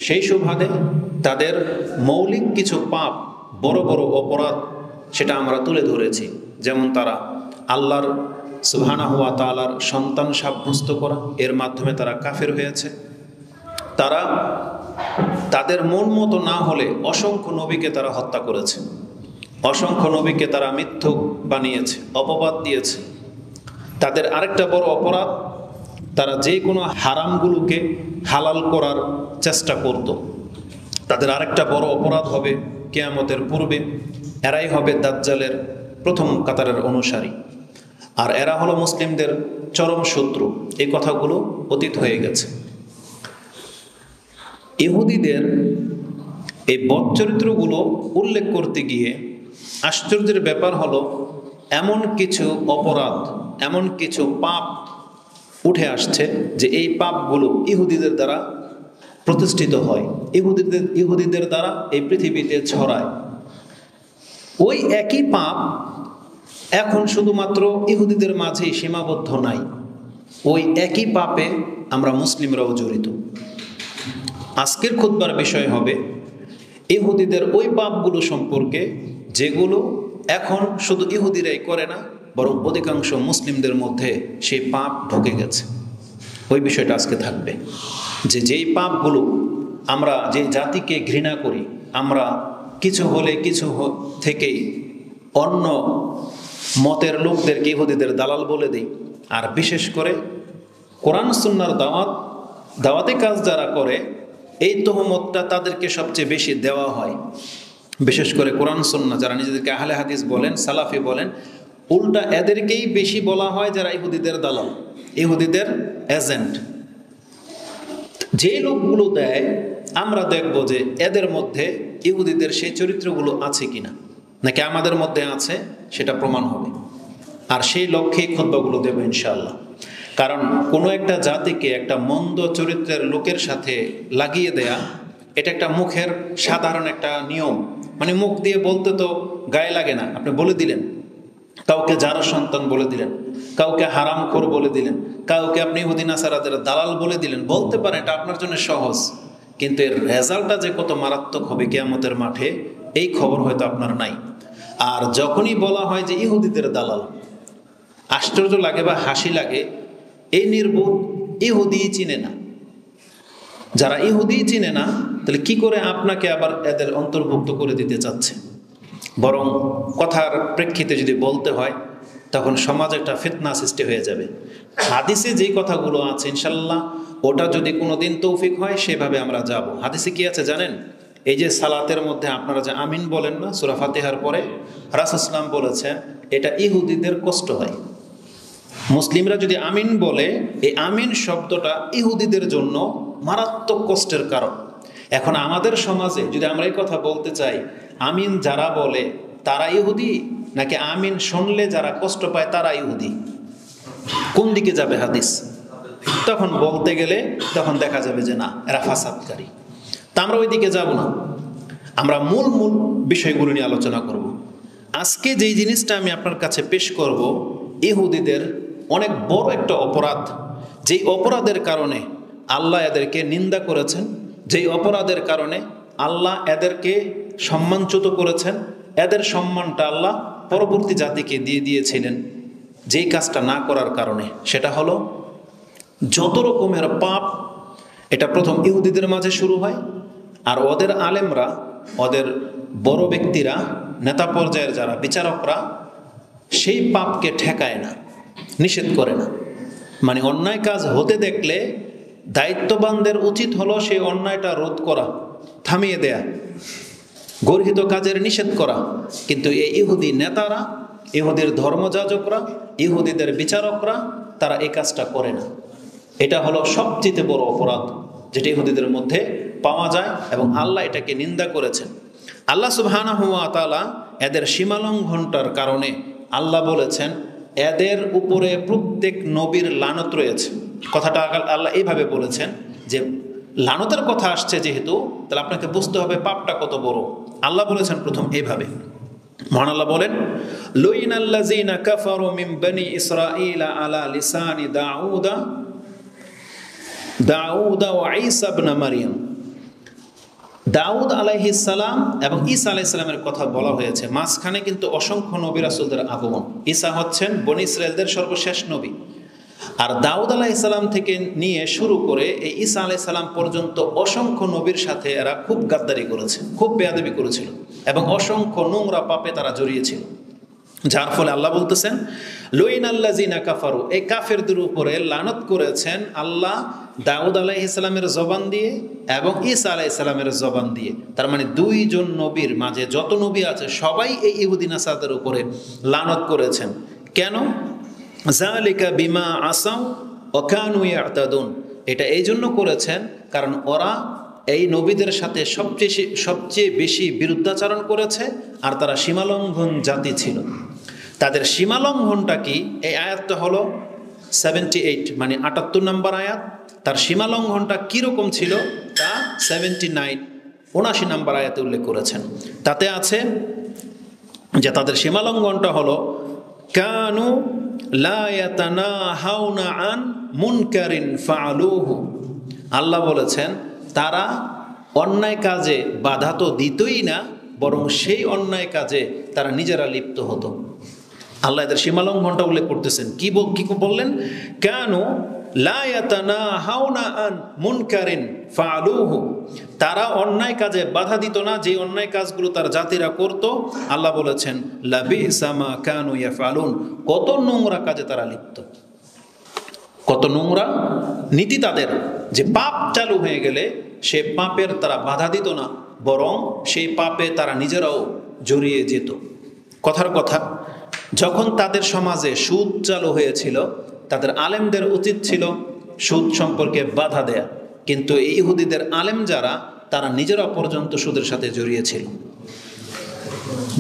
সেই সুবাদে তাদের মৌলিক কিছু পাপ, বড় বড় অপরাধ, সেটা আমরা তুলে ধরেছি। যেমন তারা আল্লাহর সুবহানাহু ওয়া তাআলার সন্তান সাব্যস্ত করা, এর মাধ্যমে তারা কাফের হয়েছে। তারা তাদের মন মতো না হলে অসংখ্য নবীকে তারা হত্যা করেছে, অসংখ্য নবীকে তারা মিথ্যুক বানিয়েছে, অপবাদ দিয়েছে। তাদের আরেকটা বড় অপরাধ, তারা যে কোনো হারামগুলোকে হালাল করার চেষ্টা করত। তাদের আরেকটা বড় অপরাধ হবে কিয়ামতের পূর্বে এরাই হবে দাজ্জালের প্রথম কাতারের অনুসারী, আর এরা হলো মুসলিমদের চরম শত্রু। এই কথাগুলো অতীত হয়ে গেছে। ইহুদিদের এই বদ চরিত্রগুলো উল্লেখ করতে গিয়ে আশ্চর্যের ব্যাপার হলো, এমন কিছু অপরাধ, এমন কিছু পাপ উঠে আসছে যে এই পাপগুলো ইহুদিদের দ্বারা প্রতিষ্ঠিত হয়, ইহুদিদের দ্বারা এই পৃথিবীতে ছড়ায়। ওই একই পাপ এখন শুধুমাত্র ইহুদিদের মাঝেই সীমাবদ্ধ নাই, ওই একই পাপে আমরা মুসলিমরাও জড়িত। আজকের খুতবার বিষয় হবে ইহুদিদের ওই পাপগুলো সম্পর্কে, যেগুলো এখন শুধু ইহুদিরাই করে না, বরং অধিকাংশ মুসলিমদের মধ্যে সেই পাপ ঢুকে গেছে। ওই বিষয়টা আজকে থাকবে, যে যেই পাপগুলো আমরা যে জাতিকে ঘৃণা করি, আমরা কিছু হলে কিছু থেকেই অন্য মতের লোকদেরকে ইহুদিদের দালাল বলে দিই, আর বিশেষ করে কোরআন সুন্নাহর দাওয়াতি কাজ যারা করে, এই তহমতটা তাদেরকে সবচেয়ে বেশি দেওয়া হয়। বিশেষ করে কোরআন সুন্নাহ যারা নিজেদেরকে আহলে হাদিস বলেন, সালাফি বলেন, উল্টা এদেরকেই বেশি বলা হয় যারা ইহুদিদের দালাল, ইহুদিদের এজেন্ট। যে লোকগুলো দেয়, আমরা দেখব যে এদের মধ্যে ইহুদিদের সেই চরিত্রগুলো আছে কিনা, নাকি আমাদের মধ্যে আছে, সেটা প্রমাণ হবে। আর সেই লক্ষ্যেই খুতবাগুলো দেব ইনশাআল্লাহ। কারণ কোনো একটা জাতিকে একটা মন্দ চরিত্রের লোকের সাথে লাগিয়ে দেয়া, এটা একটা মুখের সাধারণ একটা নিয়ম। মানে মুখ দিয়ে বলতে তো গায়ে লাগে না, আপনি বলে দিলেন, কাউকে যারা সন্তান বলে দিলেন, কাউকে হারামখোর বলে দিলেন, কাউকে আপনি ইহুদি নাসারাদের দালাল বলে দিলেন, বলতে পারেন, এটা আপনার জন্য সহজ। কিন্তু এর রেজাল্টটা যে কত মারাত্মক হবে কিয়ামতের মাঠে, এই খবর হয়তো আপনার নাই। আর যখনই বলা হয় যে ইহুদিদের দালাল, আশ্চর্য লাগে বা হাসি লাগে, এই নির্বোধ ইহুদি চিনে না। যারা ইহুদি চিনে না, তাহলে কি করে আপনাকে আবার এদের অন্তর্ভুক্ত করে দিতে চাচ্ছে? বরং কথার প্রেক্ষিতে যদি বলতে হয়, তখন সমাজে একটা ফিতনা সৃষ্টি হয়ে যাবে। হাদিসে যেই কথাগুলো আছে ইনশাল্লাহ, ওটা যদি কোনো দিন তৌফিক হয়, সেভাবে আমরা যাব। হাদিসে কি আছে জানেন? এই যে সালাতের মধ্যে আপনারা যে আমিন বলেন না সূরা ফাতিহার পরে, রাসূল সাল্লাল্লাহু আলাইহি ওয়াসাল্লাম বলেছেন এটা ইহুদিদের কষ্ট হয়। মুসলিমরা যদি আমিন বলে, এই আমিন শব্দটা ইহুদিদের জন্য মারাত্মক কষ্টের কারণ। এখন আমাদের সমাজে যদি আমরা এই কথা বলতে চাই, আমিন যারা বলে তারা ইহুদি, নাকি আমিন শুনলে যারা কষ্ট পায় তারা ইহুদি, কোন দিকে যাবে হাদিস? তখন বলতে গেলে তখন দেখা যাবে যে না, এরা ফাসাদকারী। তা আমরা ওই দিকে যাব না, আমরা মূল বিষয়গুলো নিয়ে আলোচনা করব। আজকে যেই জিনিসটা আমি আপনার কাছে পেশ করব, ইহুদিদের অনেক বড় একটা অপরাধ, যেই অপরাধের কারণে আল্লাহ এদেরকে নিন্দা করেছেন, যেই অপরাধের কারণে আল্লাহ এদেরকে সম্মানচ্যুত করেছেন, এদের সম্মানটা আল্লাহ পরবর্তী জাতিকে দিয়ে দিয়েছিলেন যেই কাজটা না করার কারণে। সেটা হলো যত রকমের পাপ, এটা প্রথম ইহুদিদের মাঝে শুরু হয়, আর ওদের আলেমরা, ওদের বড় ব্যক্তিরা, নেতা পর্যায়ের যারা বিচারকরা, সেই পাপকে ঠেকায় না, নিষেধ করে না। মানে অন্যায় কাজ হতে দেখলে দায়িত্ববানদের উচিত হলো সেই অন্যায়টা রোধ করা, থামিয়ে দেয়া, গর্হিত কাজের নিষেধ করা। কিন্তু এই ইহুদি নেতারা, ইহুদির ধর্মযাজকরা, ইহুদিদের বিচারকরা, তারা এই কাজটা করে না। এটা হলো সবচেয়ে বড় অপরাধ যেটা ইহুদিদের মধ্যে পাওয়া যায়, এবং আল্লাহ এটাকে নিন্দা করেছেন। আল্লাহ সুবহানাহু ওয়া তাআলা এদের সীমালঙ্ঘনটার কারণে আল্লাহ বলেছেন এদের উপরে প্রত্যেক নবীর লানত রয়েছে। কথাটা আল্লাহ এইভাবে বলেছেন যে লানতের কথা আসছে যেহেতু, তাহলে আপনাকে বুঝতে হবে পাপটা কত বড়। আল্লাহ বলেছেন প্রথম এইভাবে, মহান আল্লাহ বলেন, লুইনাল্লাযীনা কাফারু মিন বনি ইসরাঈলা আলা লিসানি দাউদা ওয়া ঈসা ইবনে মারইয়াম। দাউদ আলাইহিস সালাম এবং ঈসা আলাইহিস সালামের কথা বলা হয়েছে, মাঝখানে কিন্তু অসংখ্য নবী রাসূলদের আগমন। ঈসা হচ্ছেন বনী ইসরায়েলদের সর্বশেষ নবী, আর দাউদ আলাইহিস সালাম থেকে নিয়ে শুরু করে এই ঈসা আলাইহিস সালাম পর্যন্ত অসংখ্য নবীর সাথে এরা খুব গাদ্দারি করেছে, খুব বেয়াদবি করেছিল এবং অসংখ্য নোংরা পাপে তারা জড়িয়েছিল। যার ফলে আল্লাহ বলতেছেন লুইনাল্লাযিনা কাফারু, এই কাফেরদের উপরে লানত করেছেন আল্লাহ দাউদ আলাইহিস সালামের জবান দিয়ে এবং ঈসা আলাইহিস সালামের জবান দিয়ে। তার মানে দুইজন নবীর মাঝে যত নবী আছে সবাই এই ইহুদি নাসারদের উপরে লানত করেছেন। কেন? যালিকা বিমা আসাউ ওয়া কানু ইয়াতাদুন, এটা এই জন্য করেছেন কারণ ওরা এই নবীদের সাথে সবচেয়ে বেশি বিরুদ্ধাচরণ করেছে আর তারা সীমালঙ্ঘন জাতি ছিল। তাদের সীমালঙ্ঘনটা কি? এই আয়াতটা হলো 78 মানে 78 নম্বর আয়াত। তার সীমালঙ্ঘনটা কীরকম ছিল তা 79 নম্বর আয়াতে উল্লেখ করেছেন। তাতে আছে যে তাদের সীমালঙ্ঘনটা হলো কানু লা ইয়াতানাহাউনা আন মুনকারিন ফাআলুহু। আল্লাহ বলেছেন তারা অন্যায় কাজে বাধা তো দিতই না, বরং সেই অন্যায় কাজে তারা নিজেরা লিপ্ত হতো। আল্লাহ এদের সীমালঙ্ঘনটা উল্লেখ করতেছেন। কি বললেন? কেন লা ইয়াতানাহাউনা আন মুনকারিন ফাআলুহু, তারা অন্যায় কাজে বাধা দিত না, যে অন্যায় কাজগুলো তার জাতিরা করত। আল্লাহ বলেছেন লাবিসা মা কানু ইয়াফআলুন, কত নোংরা কাজে তারা লিপ্ত, কত নোংরা নীতি তাদের, যে পাপ চালু হয়ে গেলে সে পাপের তারা বাধা দিত না, বরং সেই পাপে তারা নিজেরাও জড়িয়ে যেত। কথার কথা, যখন তাদের সমাজে সুদ চালু হয়েছিল তাদের আলেমদের উচিত ছিল সুদ সম্পর্কে বাধা দেয়া, কিন্তু এই ইহুদিদের আলেম যারা তারা নিজেরা পর্যন্ত সুদের সাথে জড়িয়েছিল।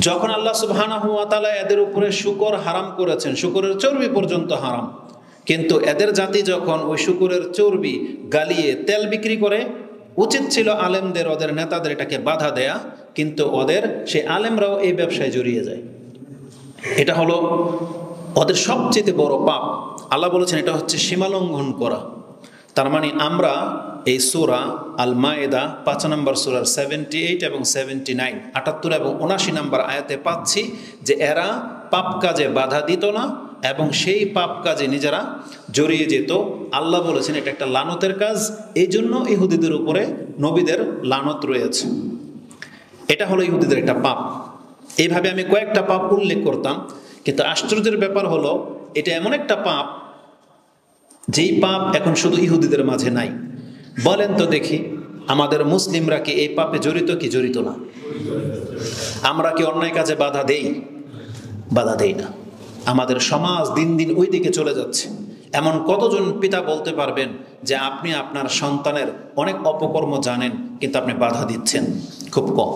যখন আল্লাহ সুবহানাহু ওয়া তাআলা এদের উপরে শুকর হারাম করেছেন, শুকরের চর্বি পর্যন্ত হারাম, কিন্তু এদের জাতি যখন ওই শুকরের চর্বি গালিয়ে তেল বিক্রি করে, উচিত ছিল আলেমদের, ওদের নেতাদের এটাকে বাধা দেয়া, কিন্তু ওদের সেই আলেমরাও এই ব্যবসায় জড়িয়ে যায়। এটা হলো ওদের সবচেয়ে বড় পাপ। আল্লাহ বলেছেন এটা হচ্ছে সীমালঙ্ঘন করা। তার মানে আমরা এই সূরা আল মায়েদা 5 নম্বর সূরার 78 এবং 79, 78 এবং 79 নম্বর আয়াতে পাচ্ছি যে এরা পাপ কাজে বাধা দিত না এবং সেই পাপ কাজে নিজেরা জড়িয়ে যেত। আল্লাহ বলেছেন এটা একটা লানতের কাজ, এই জন্য ইহুদিদের উপরে নবীদের লানত রয়েছে। এটা হলো ইহুদিদের একটা পাপ। এইভাবে আমি কয়েকটা পাপ উল্লেখ করতাম, কিন্তু আশ্চর্যের ব্যাপার হলো এটা এমন একটা পাপ যেই পাপ এখন শুধু ইহুদিদের মাঝে নাই। বলেন তো দেখি, আমাদের মুসলিমরা কি এই পাপে জড়িত কি জড়িত না? আমরা কি অন্যায় কাজে বাধা দেই? বাধা দেই না। আমাদের সমাজ দিন দিন ওই দিকে চলে যাচ্ছে। এমন কতজন পিতা বলতে পারবেন যে আপনি আপনার সন্তানের অনেক অপকর্ম জানেন কিন্তু আপনি বাধা দিচ্ছেন? খুব কম।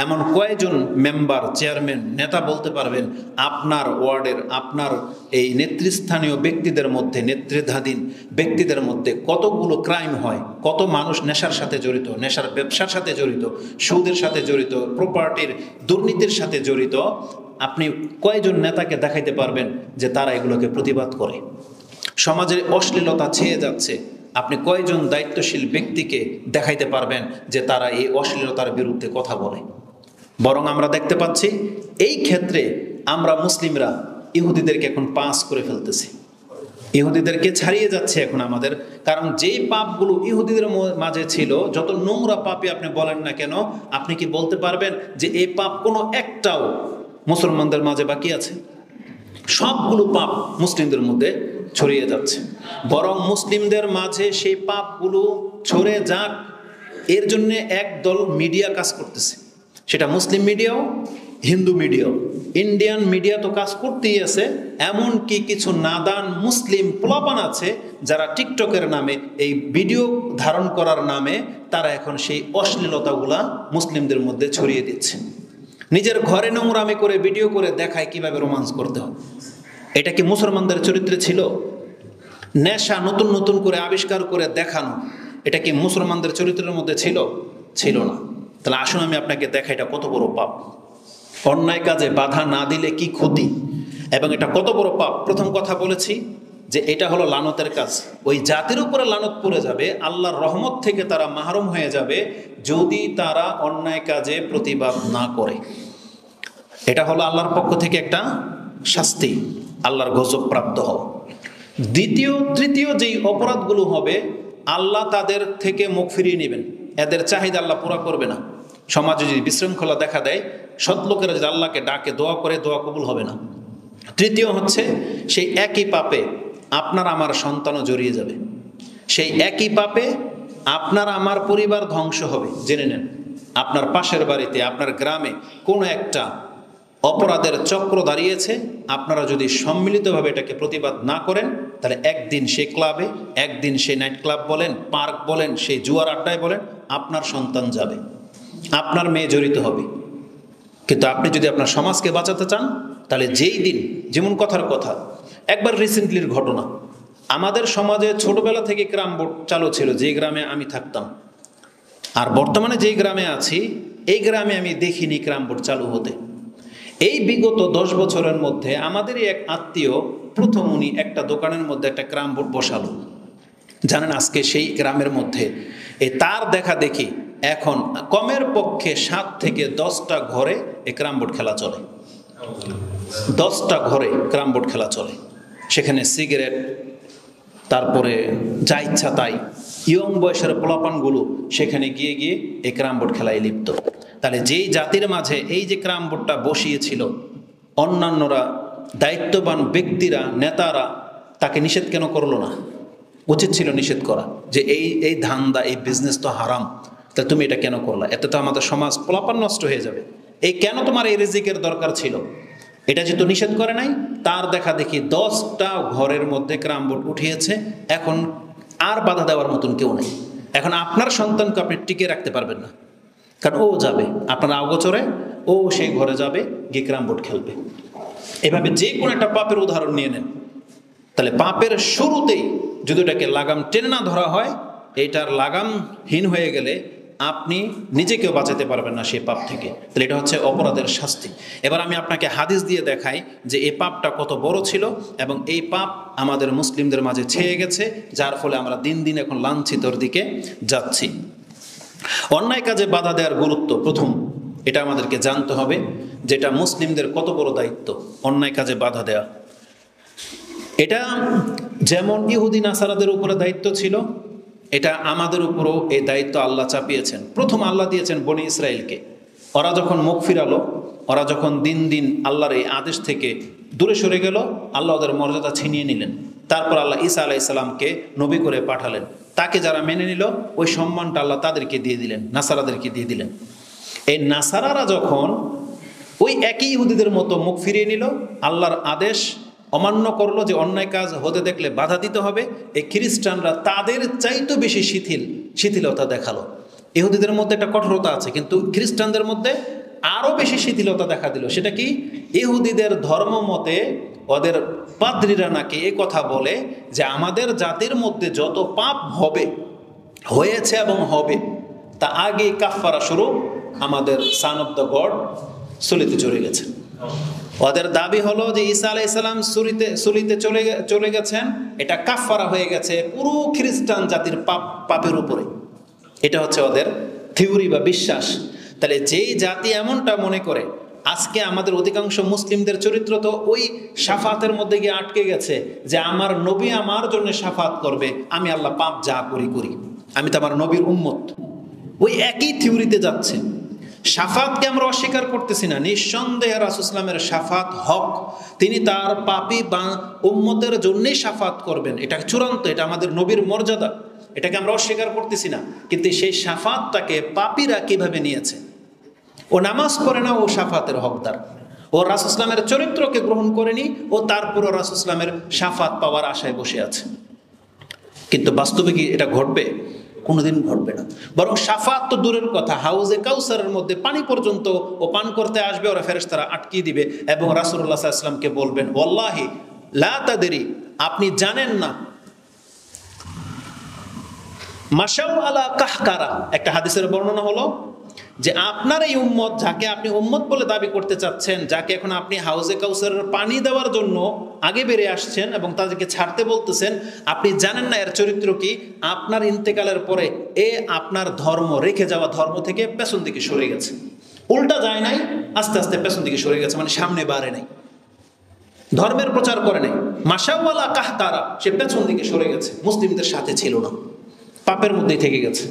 এমন কয়েকজন মেম্বার, চেয়ারম্যান, নেতা বলতে পারবেন আপনার ওয়ার্ডের, আপনার এই নেতৃস্থানীয় ব্যক্তিদের মধ্যে, নেতৃত্বাধীন ব্যক্তিদের মধ্যে কতগুলো ক্রাইম হয়, কত মানুষ নেশার সাথে জড়িত, নেশার ব্যবসার সাথে জড়িত, সুদের সাথে জড়িত, প্রপার্টির দুর্নীতির সাথে জড়িত। আপনি কয়জন নেতাকে দেখাইতে পারবেন যে তারা এগুলোকে প্রতিবাদ করে? সমাজের অশ্লীলতা ছেয়ে যাচ্ছে, আপনি কয়জন দায়িত্বশীল ব্যক্তিকে দেখাইতে পারবেন যে তারা এই অশ্লীলতার বিরুদ্ধে কথা বলে? বরং আমরা দেখতে পাচ্ছি এই ক্ষেত্রে আমরা মুসলিমরা ইহুদিদেরকে এখন পাস করে ফেলতেছি, ইহুদিদেরকে ছাড়িয়ে যাচ্ছে এখন আমাদের। কারণ যেই পাপগুলো ইহুদিদের মাঝে ছিল, যত নোংরা পাপই আপনি বলেন না কেন, আপনি কি বলতে পারবেন যে এই পাপ কোনো একটাও মুসলমানদের মাঝে বাকি আছে? সবগুলো পাপ মুসলিমদের মধ্যে ছড়িয়ে যাচ্ছে। বরং মুসলিমদের মাঝে সেই পাপগুলো ছড়ে যাক, এর জন্য একদল মিডিয়া কাজ করতেছে। সেটা মুসলিম মিডিয়াও, হিন্দু মিডিয়াও, ইন্ডিয়ান মিডিয়া তো কাজ করতেই আছে। এমনকি কিছু নাদান মুসলিম পোলাপান আছে যারা টিকটকের নামে, এই ভিডিও ধারণ করার নামে তারা এখন সেই অশ্লীলতাগুলা মুসলিমদের মধ্যে ছড়িয়ে দিচ্ছে। নিজের ঘরে নোংরামি করে ভিডিও করে দেখায় কিভাবে রোমান্স করতে হয়। এটা কি মুসলমানদের চরিত্রে ছিল? নেশা নতুন নতুন করে আবিষ্কার করে দেখানো, এটা কি মুসলমানদের চরিত্রের মধ্যে ছিল? ছিল না। তাহলে আসুন আমি আপনাকে দেখাই এটা কত বড় পাপ। অন্যায় কাজে বাধা না দিলে কি ক্ষতি এবং এটা কত বড় পাপ। প্রথম কথা বলেছি যে এটা হলো লানতের কাজ, ওই জাতির উপরে লানত পড়ে যাবে, আল্লাহর রহমত থেকে তারা মাহরুম হয়ে যাবে যদি তারা অন্যায় কাজে প্রতিবাদ না করে। এটা হলো আল্লাহর পক্ষ থেকে একটা শাস্তি, আল্লাহর গজব প্রাপ্ত হওয়া। দ্বিতীয় তৃতীয় যেই অপরাধগুলো হবে, আল্লাহ তাদের থেকে মুখ ফিরিয়ে নেবেন, এদের চাহিদা আল্লাহ পুরা করবে না। সমাজে যদি বিশৃঙ্খলা দেখা দেয়, সৎ লোকেরা যদি আল্লাহকে ডাকে দোয়া করে, দোয়া কবুল হবে না। তৃতীয় হচ্ছে সেই একই পাপে আপনার আমার সন্তানও জড়িয়ে যাবে, সেই একই পাপে আপনার আমার পরিবার ধ্বংস হবে। জেনে নেন, আপনার পাশের বাড়িতে, আপনার গ্রামে কোনো একটা অপরাধের চক্র দাঁড়িয়েছে, আপনারা যদি সম্মিলিতভাবে এটাকে প্রতিবাদ না করেন, তাহলে একদিন সেই ক্লাবে, একদিন সেই নাইট ক্লাব বলেন, পার্ক বলেন, সেই জুয়ার আড্ডায় বলেন, আপনার সন্তান যাবে, আপনার মেয়ে জড়িত হবে। কিন্তু আপনি যদি আপনার সমাজকে বাঁচাতে চান, তাহলে যেই দিন, যেমন কথার কথা, একবার রিসেন্টলির ঘটনা, আমাদের সমাজে ছোটবেলা থেকে ক্রাম বোর্ড চালু ছিল, যে গ্রামে আমি থাকতাম। আর বর্তমানে যেই গ্রামে আছি, এই গ্রামে আমি দেখিনি ক্রাম বোর্ড চালু হতে। এই বিগত 10 বছরের মধ্যে আমাদেরই এক আত্মীয় প্রথম উনি একটা দোকানের মধ্যে একটা ক্রাম বোর্ড বসালো। জানেন, আজকে সেই গ্রামের মধ্যে তার দেখা দেখি এখন কমের পক্ষে 7 থেকে 10টা ঘরে এই ক্রাম বোর্ড খেলা চলে। 10টা ঘরে ক্রাম বোর্ড খেলা চলে। সেখানে সিগারেট, তারপরে যা ইচ্ছা তাই, ইয়ং বয়সের পোলাপানগুলো সেখানে গিয়ে গিয়ে এই ক্রাম বোর্ড খেলায় লিপ্ত। তাহলে যেই জাতির মাঝে এই যে ক্রাম বোর্ডটা বসিয়েছিল, অন্যান্যরা, দায়িত্ববান ব্যক্তিরা, নেতারা তাকে নিষেধ কেন করলো না? উচিত ছিল নিষেধ করা, যে এই ধান্দা, এই বিজনেস তো হারাম, তা তুমি এটা কেন করলা? এতে তো আমাদের সমাজ পোলাপান নষ্ট হয়ে যাবে। এই কেন তোমার এই রিজিকের দরকার ছিল? এটা যেহেতু নিষেধ করে নাই, তার দেখা দেখি 10টা ঘরের মধ্যে ক্রাম বোর্ড উঠিয়েছে। এখন আর বাধা দেওয়ার মতন কেউ নেই। এখন আপনার সন্তানকে আপনি টিকে রাখতে পারবেন না, কারণ ও যাবে আপনার অগোচরে, ও সেই ঘরে যাবে, গিয়ে ক্রাম বোর্ড খেলবে। এভাবে যে কোনো একটা পাপের উদাহরণ নিয়ে নেন, তাহলে পাপের শুরুতেই যদি এটাকে লাগাম টেনে না ধরা হয়, এইটার লাগামহীন হয়ে গেলে আপনি নিজেকেও বাঁচাতে পারবেন না সেই পাপ থেকে। তাহলে এটা হচ্ছে অপরাধের শাস্তি। এবার আমি আপনাকে হাদিস দিয়ে দেখাই যে এই পাপটা কত বড় ছিল, এবং এই পাপ আমাদের মুসলিমদের মাঝে ছেয়ে গেছে, যার ফলে আমরা দিন দিন এখন লাঞ্ছিতর দিকে যাচ্ছি। অন্যায় কাজে বাধা দেওয়ার গুরুত্ব প্রথম, এটা আমাদেরকে জানতে হবে, যেটা মুসলিমদের কত বড় দায়িত্ব, অন্যায় কাজে বাধা দেওয়া। এটা যেমন ইহুদি নাসারাদের উপরে দায়িত্ব ছিল, এটা আমাদের উপরও এই দায়িত্ব আল্লাহ চাপিয়েছেন। প্রথম আল্লাহ দিয়েছেন বনি ইসরায়েলকে। ওরা যখন মুখ ফিরালো, ওরা যখন দিন দিন আল্লাহর এই আদেশ থেকে দূরে সরে গেল, আল্লাহ ওদের মর্যাদা ছিনিয়ে নিলেন। তারপর আল্লাহ ঈসা আলাইহিসসালামকে নবী করে পাঠালেন। তাকে যারা মেনে নিল, ওই সম্মানটা আল্লাহ তাদেরকে দিয়ে দিলেন, নাসারাদেরকে দিয়ে দিলেন। এই নাসারারা যখন ওই একই ইহুদিদের মতো মুখ ফিরিয়ে নিল, আল্লাহর আদেশ অমান্য করলো যে অন্যায় কাজ হতে দেখলে বাধা দিতে হবে, এই খ্রিস্টানরা তাদের চাইতে বেশি শিথিলতা দেখালো। ইহুদিদের মধ্যে একটা কঠোরতা আছে, কিন্তু খ্রিস্টানদের মধ্যে আরও বেশি শিথিলতা দেখা দিল। সেটা কি? ইহুদিদের ধর্ম মতে ওদের পাদ্রীরা নাকি এ কথা বলে যে আমাদের জাতির মধ্যে যত পাপ হয়েছে এবং হবে, তা আগে কাফারা স্বরূপ আমাদের সান অফ দ্য গড সুলিতে চলে গেছে। ওদের দাবি হলো যে ঈসা আলাইহিসসালাম সুলিতে চলে গেছেন, এটা কাফারা হয়ে গেছে পুরো খ্রিস্টান জাতির পাপের উপরে। এটা হচ্ছে ওদের থিওরি বা বিশ্বাস। তাহলে যেই জাতি এমনটা মনে করে, আজকে আমাদের অধিকাংশ মুসলিমদের চরিত্র তো ওই শাফাতের মধ্যে গিয়ে আটকে গেছে, যে আমার নবী আমার জন্য শাফাত করবে, আমি আল্লাহ পাপ যা করি, আমি তো আমার নবীর উম্মত। ওই একই থিওরিতে যাচ্ছে। শাফাতকে আমরা অস্বীকার করতেছি না, নিঃসন্দেহে রাসূল ইসলামের শাফাত হক, তিনি তার পাপী বা উম্মতের জন্যই শাফাত করবেন, এটা চূড়ান্ত, এটা আমাদের নবীর মর্যাদা, এটাকে আমরা অস্বীকার করতেছি না। কিন্তু সেই শাফাতটাকে পাপীরা কিভাবে নিয়েছে? ও নামাজ পড়ে না, ও শাফাতের হকদার। ও রাসূল ইসলামের চরিত্রকে গ্রহণ করেনি, ও তারপরও রাসূল ইসলামের শাফাত পাওয়ার আশায় বসে আছে। কিন্তু বাস্তবে কি এটা ঘটবে? কোনোদিন ঘটবে না। বরং শাফাত তো দূরের কথা, হাউজে কাউসারের মধ্যে পানি পর্যন্ত ও পান করতে আসবে, ওরা ফেরেশতারা আটকিয়ে দিবে এবং রাসূলুল্লাহ সাল্লাল্লাহু আলাইহি ওয়াসাল্লামকে বলবেন, ওয়াল্লাহি লা তাদরি, আপনি জানেন না। মাশাউ আলা কাহকারা, একটা হাদিসের বর্ণনা হলো যে আপনার এই উম্মত, যাকে আপনি উম্মত বলে দাবি করতে চাচ্ছেন, যাকে এখন আপনি হাউজে কাউসারের পানি দেওয়ার জন্য আগে বেড়ে আসছেন এবং তাদেরকে ছাড়তে বলতেছেন, আপনি জানেন না এর চরিত্র কি? আপনার ইন্তেকালের পরে এ আপনার ধর্ম, রেখে যাওয়া ধর্ম থেকে পেছন দিকে সরে গেছে। উল্টা যায় নাই, আস্তে আস্তে পেছন দিকে সরে গেছে, মানে সামনে বাড়ে নাই, ধর্মের প্রচার করে নাই। মাশাওয়ালা কাহতারা, সে পেছন দিকে সরে গেছে, মুসলিমদের সাথে ছিল না, পাপের মধ্যেই থেকে গেছে।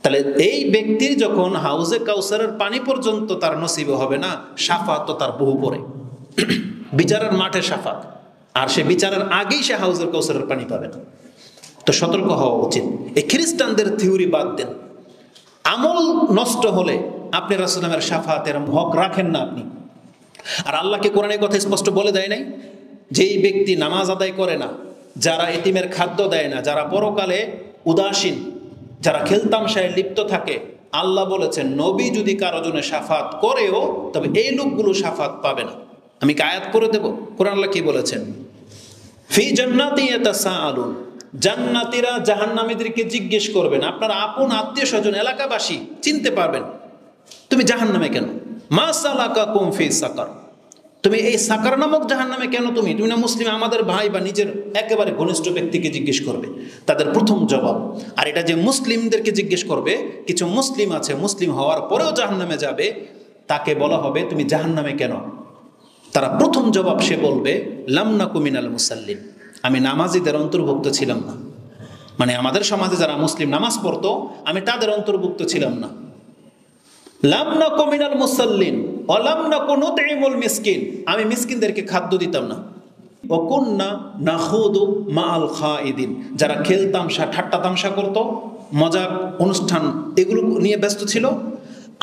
তাহলে এই ব্যক্তির যখন হাউজে কাউসারের পানি পর্যন্ত তার নসিবে হবে না, শাফাত তো তার বহু পরে, বিচারের মাঠে শাফাত, আর সে বিচারের আগেই সে হাউজের কাউসারের পানি পাবে না। তো সতর্ক হওয়া উচিত। এই খ্রিস্টানদের থিওরি বাদ দেন। আমল নষ্ট হলে আপনি রাসূলের শাফাতের হক রাখেন না আপনি। আর আল্লাহকে কোরআনের কথা স্পষ্ট বলে দেয় নাই, যেই ব্যক্তি নামাজ আদায় করে না, যারা এতিমের খাদ্য দেয় না, যারা পরকালে উদাসীন, যারা খেলতামশায় লিপ্ত থাকে, আল্লাহ বলেছেন নবী যদি কারো জন্য শাফাত করেও তবে এই লোকগুলো শাফাত পাবে না। আমি কি আয়াত করে দেব? কোরআন আল্লাহ কি বলেছেন? ফি জান্নাতি ইয়াতাসাআলুন, জান্নাতীরা জাহান্নামীদেরকে জিজ্ঞেস করবেন, আপনার আপন আত্মীয় স্বজন এলাকাবাসী চিনতে পারবেন, তুমি জাহান্নামে কেন? মা সালাকাকুম ফি সাকার, তুমি এই সাকার নামক জাহান্নামে কেন? তুমি না মুসলিম? আমাদের ভাই বা নিজের একেবারে ঘনিষ্ঠ ব্যক্তিকে জিজ্ঞেস করবে, তাদের প্রথম জবাব। আর এটা যে মুসলিমদেরকে জিজ্ঞেস করবে, কিছু মুসলিম আছে মুসলিম হওয়ার পরেও জাহান্নামে যাবে, তাকে বলা হবে তুমি জাহান্নামে কেন? তারা প্রথম জবাব সে বলবে লাম নাকু মিনাল মুসাল্লিন, আমি নামাজিদের অন্তর্ভুক্ত ছিলাম না। মানে আমাদের সমাজে যারা মুসলিম নামাজ পড়তো, আমি তাদের অন্তর্ভুক্ত ছিলাম না। লাম নাকু মিনাল মুসাল্লিন ওয়া লাম নাকু নুতঈমুল মিসকিন, আমি মিসকিনদেরকে খাদ্য দিতাম না। ওয়া কুননা নাখুদু মাআল খাইদিন, যারা খেলতামশা ঠাট্টা তামশা করত, মজাক অনুষ্ঠান এগুলো নিয়ে ব্যস্ত ছিল,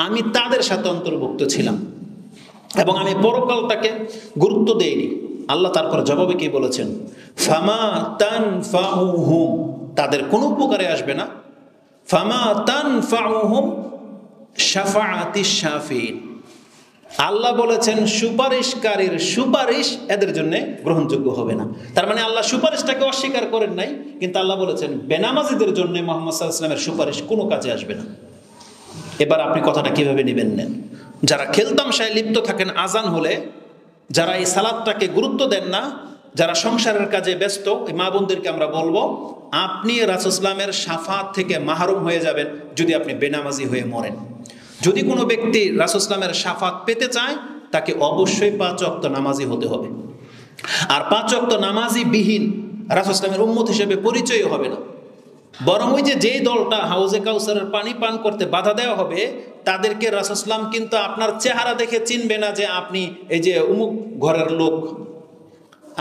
আমি তাদের সাথে অন্তর্ভুক্ত ছিলাম এবং আমি পরকালটাকে গুরুত্ব দেইনি। আল্লাহ তারপর জবাবে কি বলেছেন? ফামা তানফাউহুম, তাদের কোনো উপকারে আসবে না। ফামা তানফাউহুম শাফাআতিশ শাফিঈন, আল্লাহ বলেছেন সুপারিশকারীর সুপারিশ এদের জন্য গ্রহণযোগ্য হবে না। তার মানে আল্লাহ সুপারিশটাকে অস্বীকার করেন নাই, কিন্তু আল্লাহ বলেছেন বেনামাজিদের জন্য মুহাম্মদ সাল্লাল্লাহু আলাইহি ওয়াসাল্লামের সুপারিশ কোনো কাজে আসবে না। এবার আপনি কথাটা কিভাবে নেবেন? নেন, যারা খেলতামশায় লিপ্ত থাকেন আজান হলে, যারা এই সালাতটাকে গুরুত্ব দেন না, যারা সংসারের কাজে ব্যস্ত, এই মা বোনদেরকে আমরা বলবো, আপনি রাসূল ইসলামের শাফাত থেকে মাহরুম হয়ে যাবেন যদি আপনি বেনামাজি হয়ে মরেন। যদি কোনো ব্যক্তি রাসূল ইসলামের শাফাত পেতে চায়, তাকে অবশ্যই 5 ওয়াক্ত নামাজি হতে হবে। আর 5 ওয়াক্ত নামাজি বিহীন রাসূল ইসলামের উম্মত হিসেবে পরিচয় হবে না। বরং ওই যেই দলটা হাউজে কাউসারের পানি পান করতে বাধা দেওয়া হবে, তাদেরকে রাসূল ইসলাম কিন্তু আপনার চেহারা দেখে চিনবে না যে আপনি এই যে অমুক ঘরের লোক,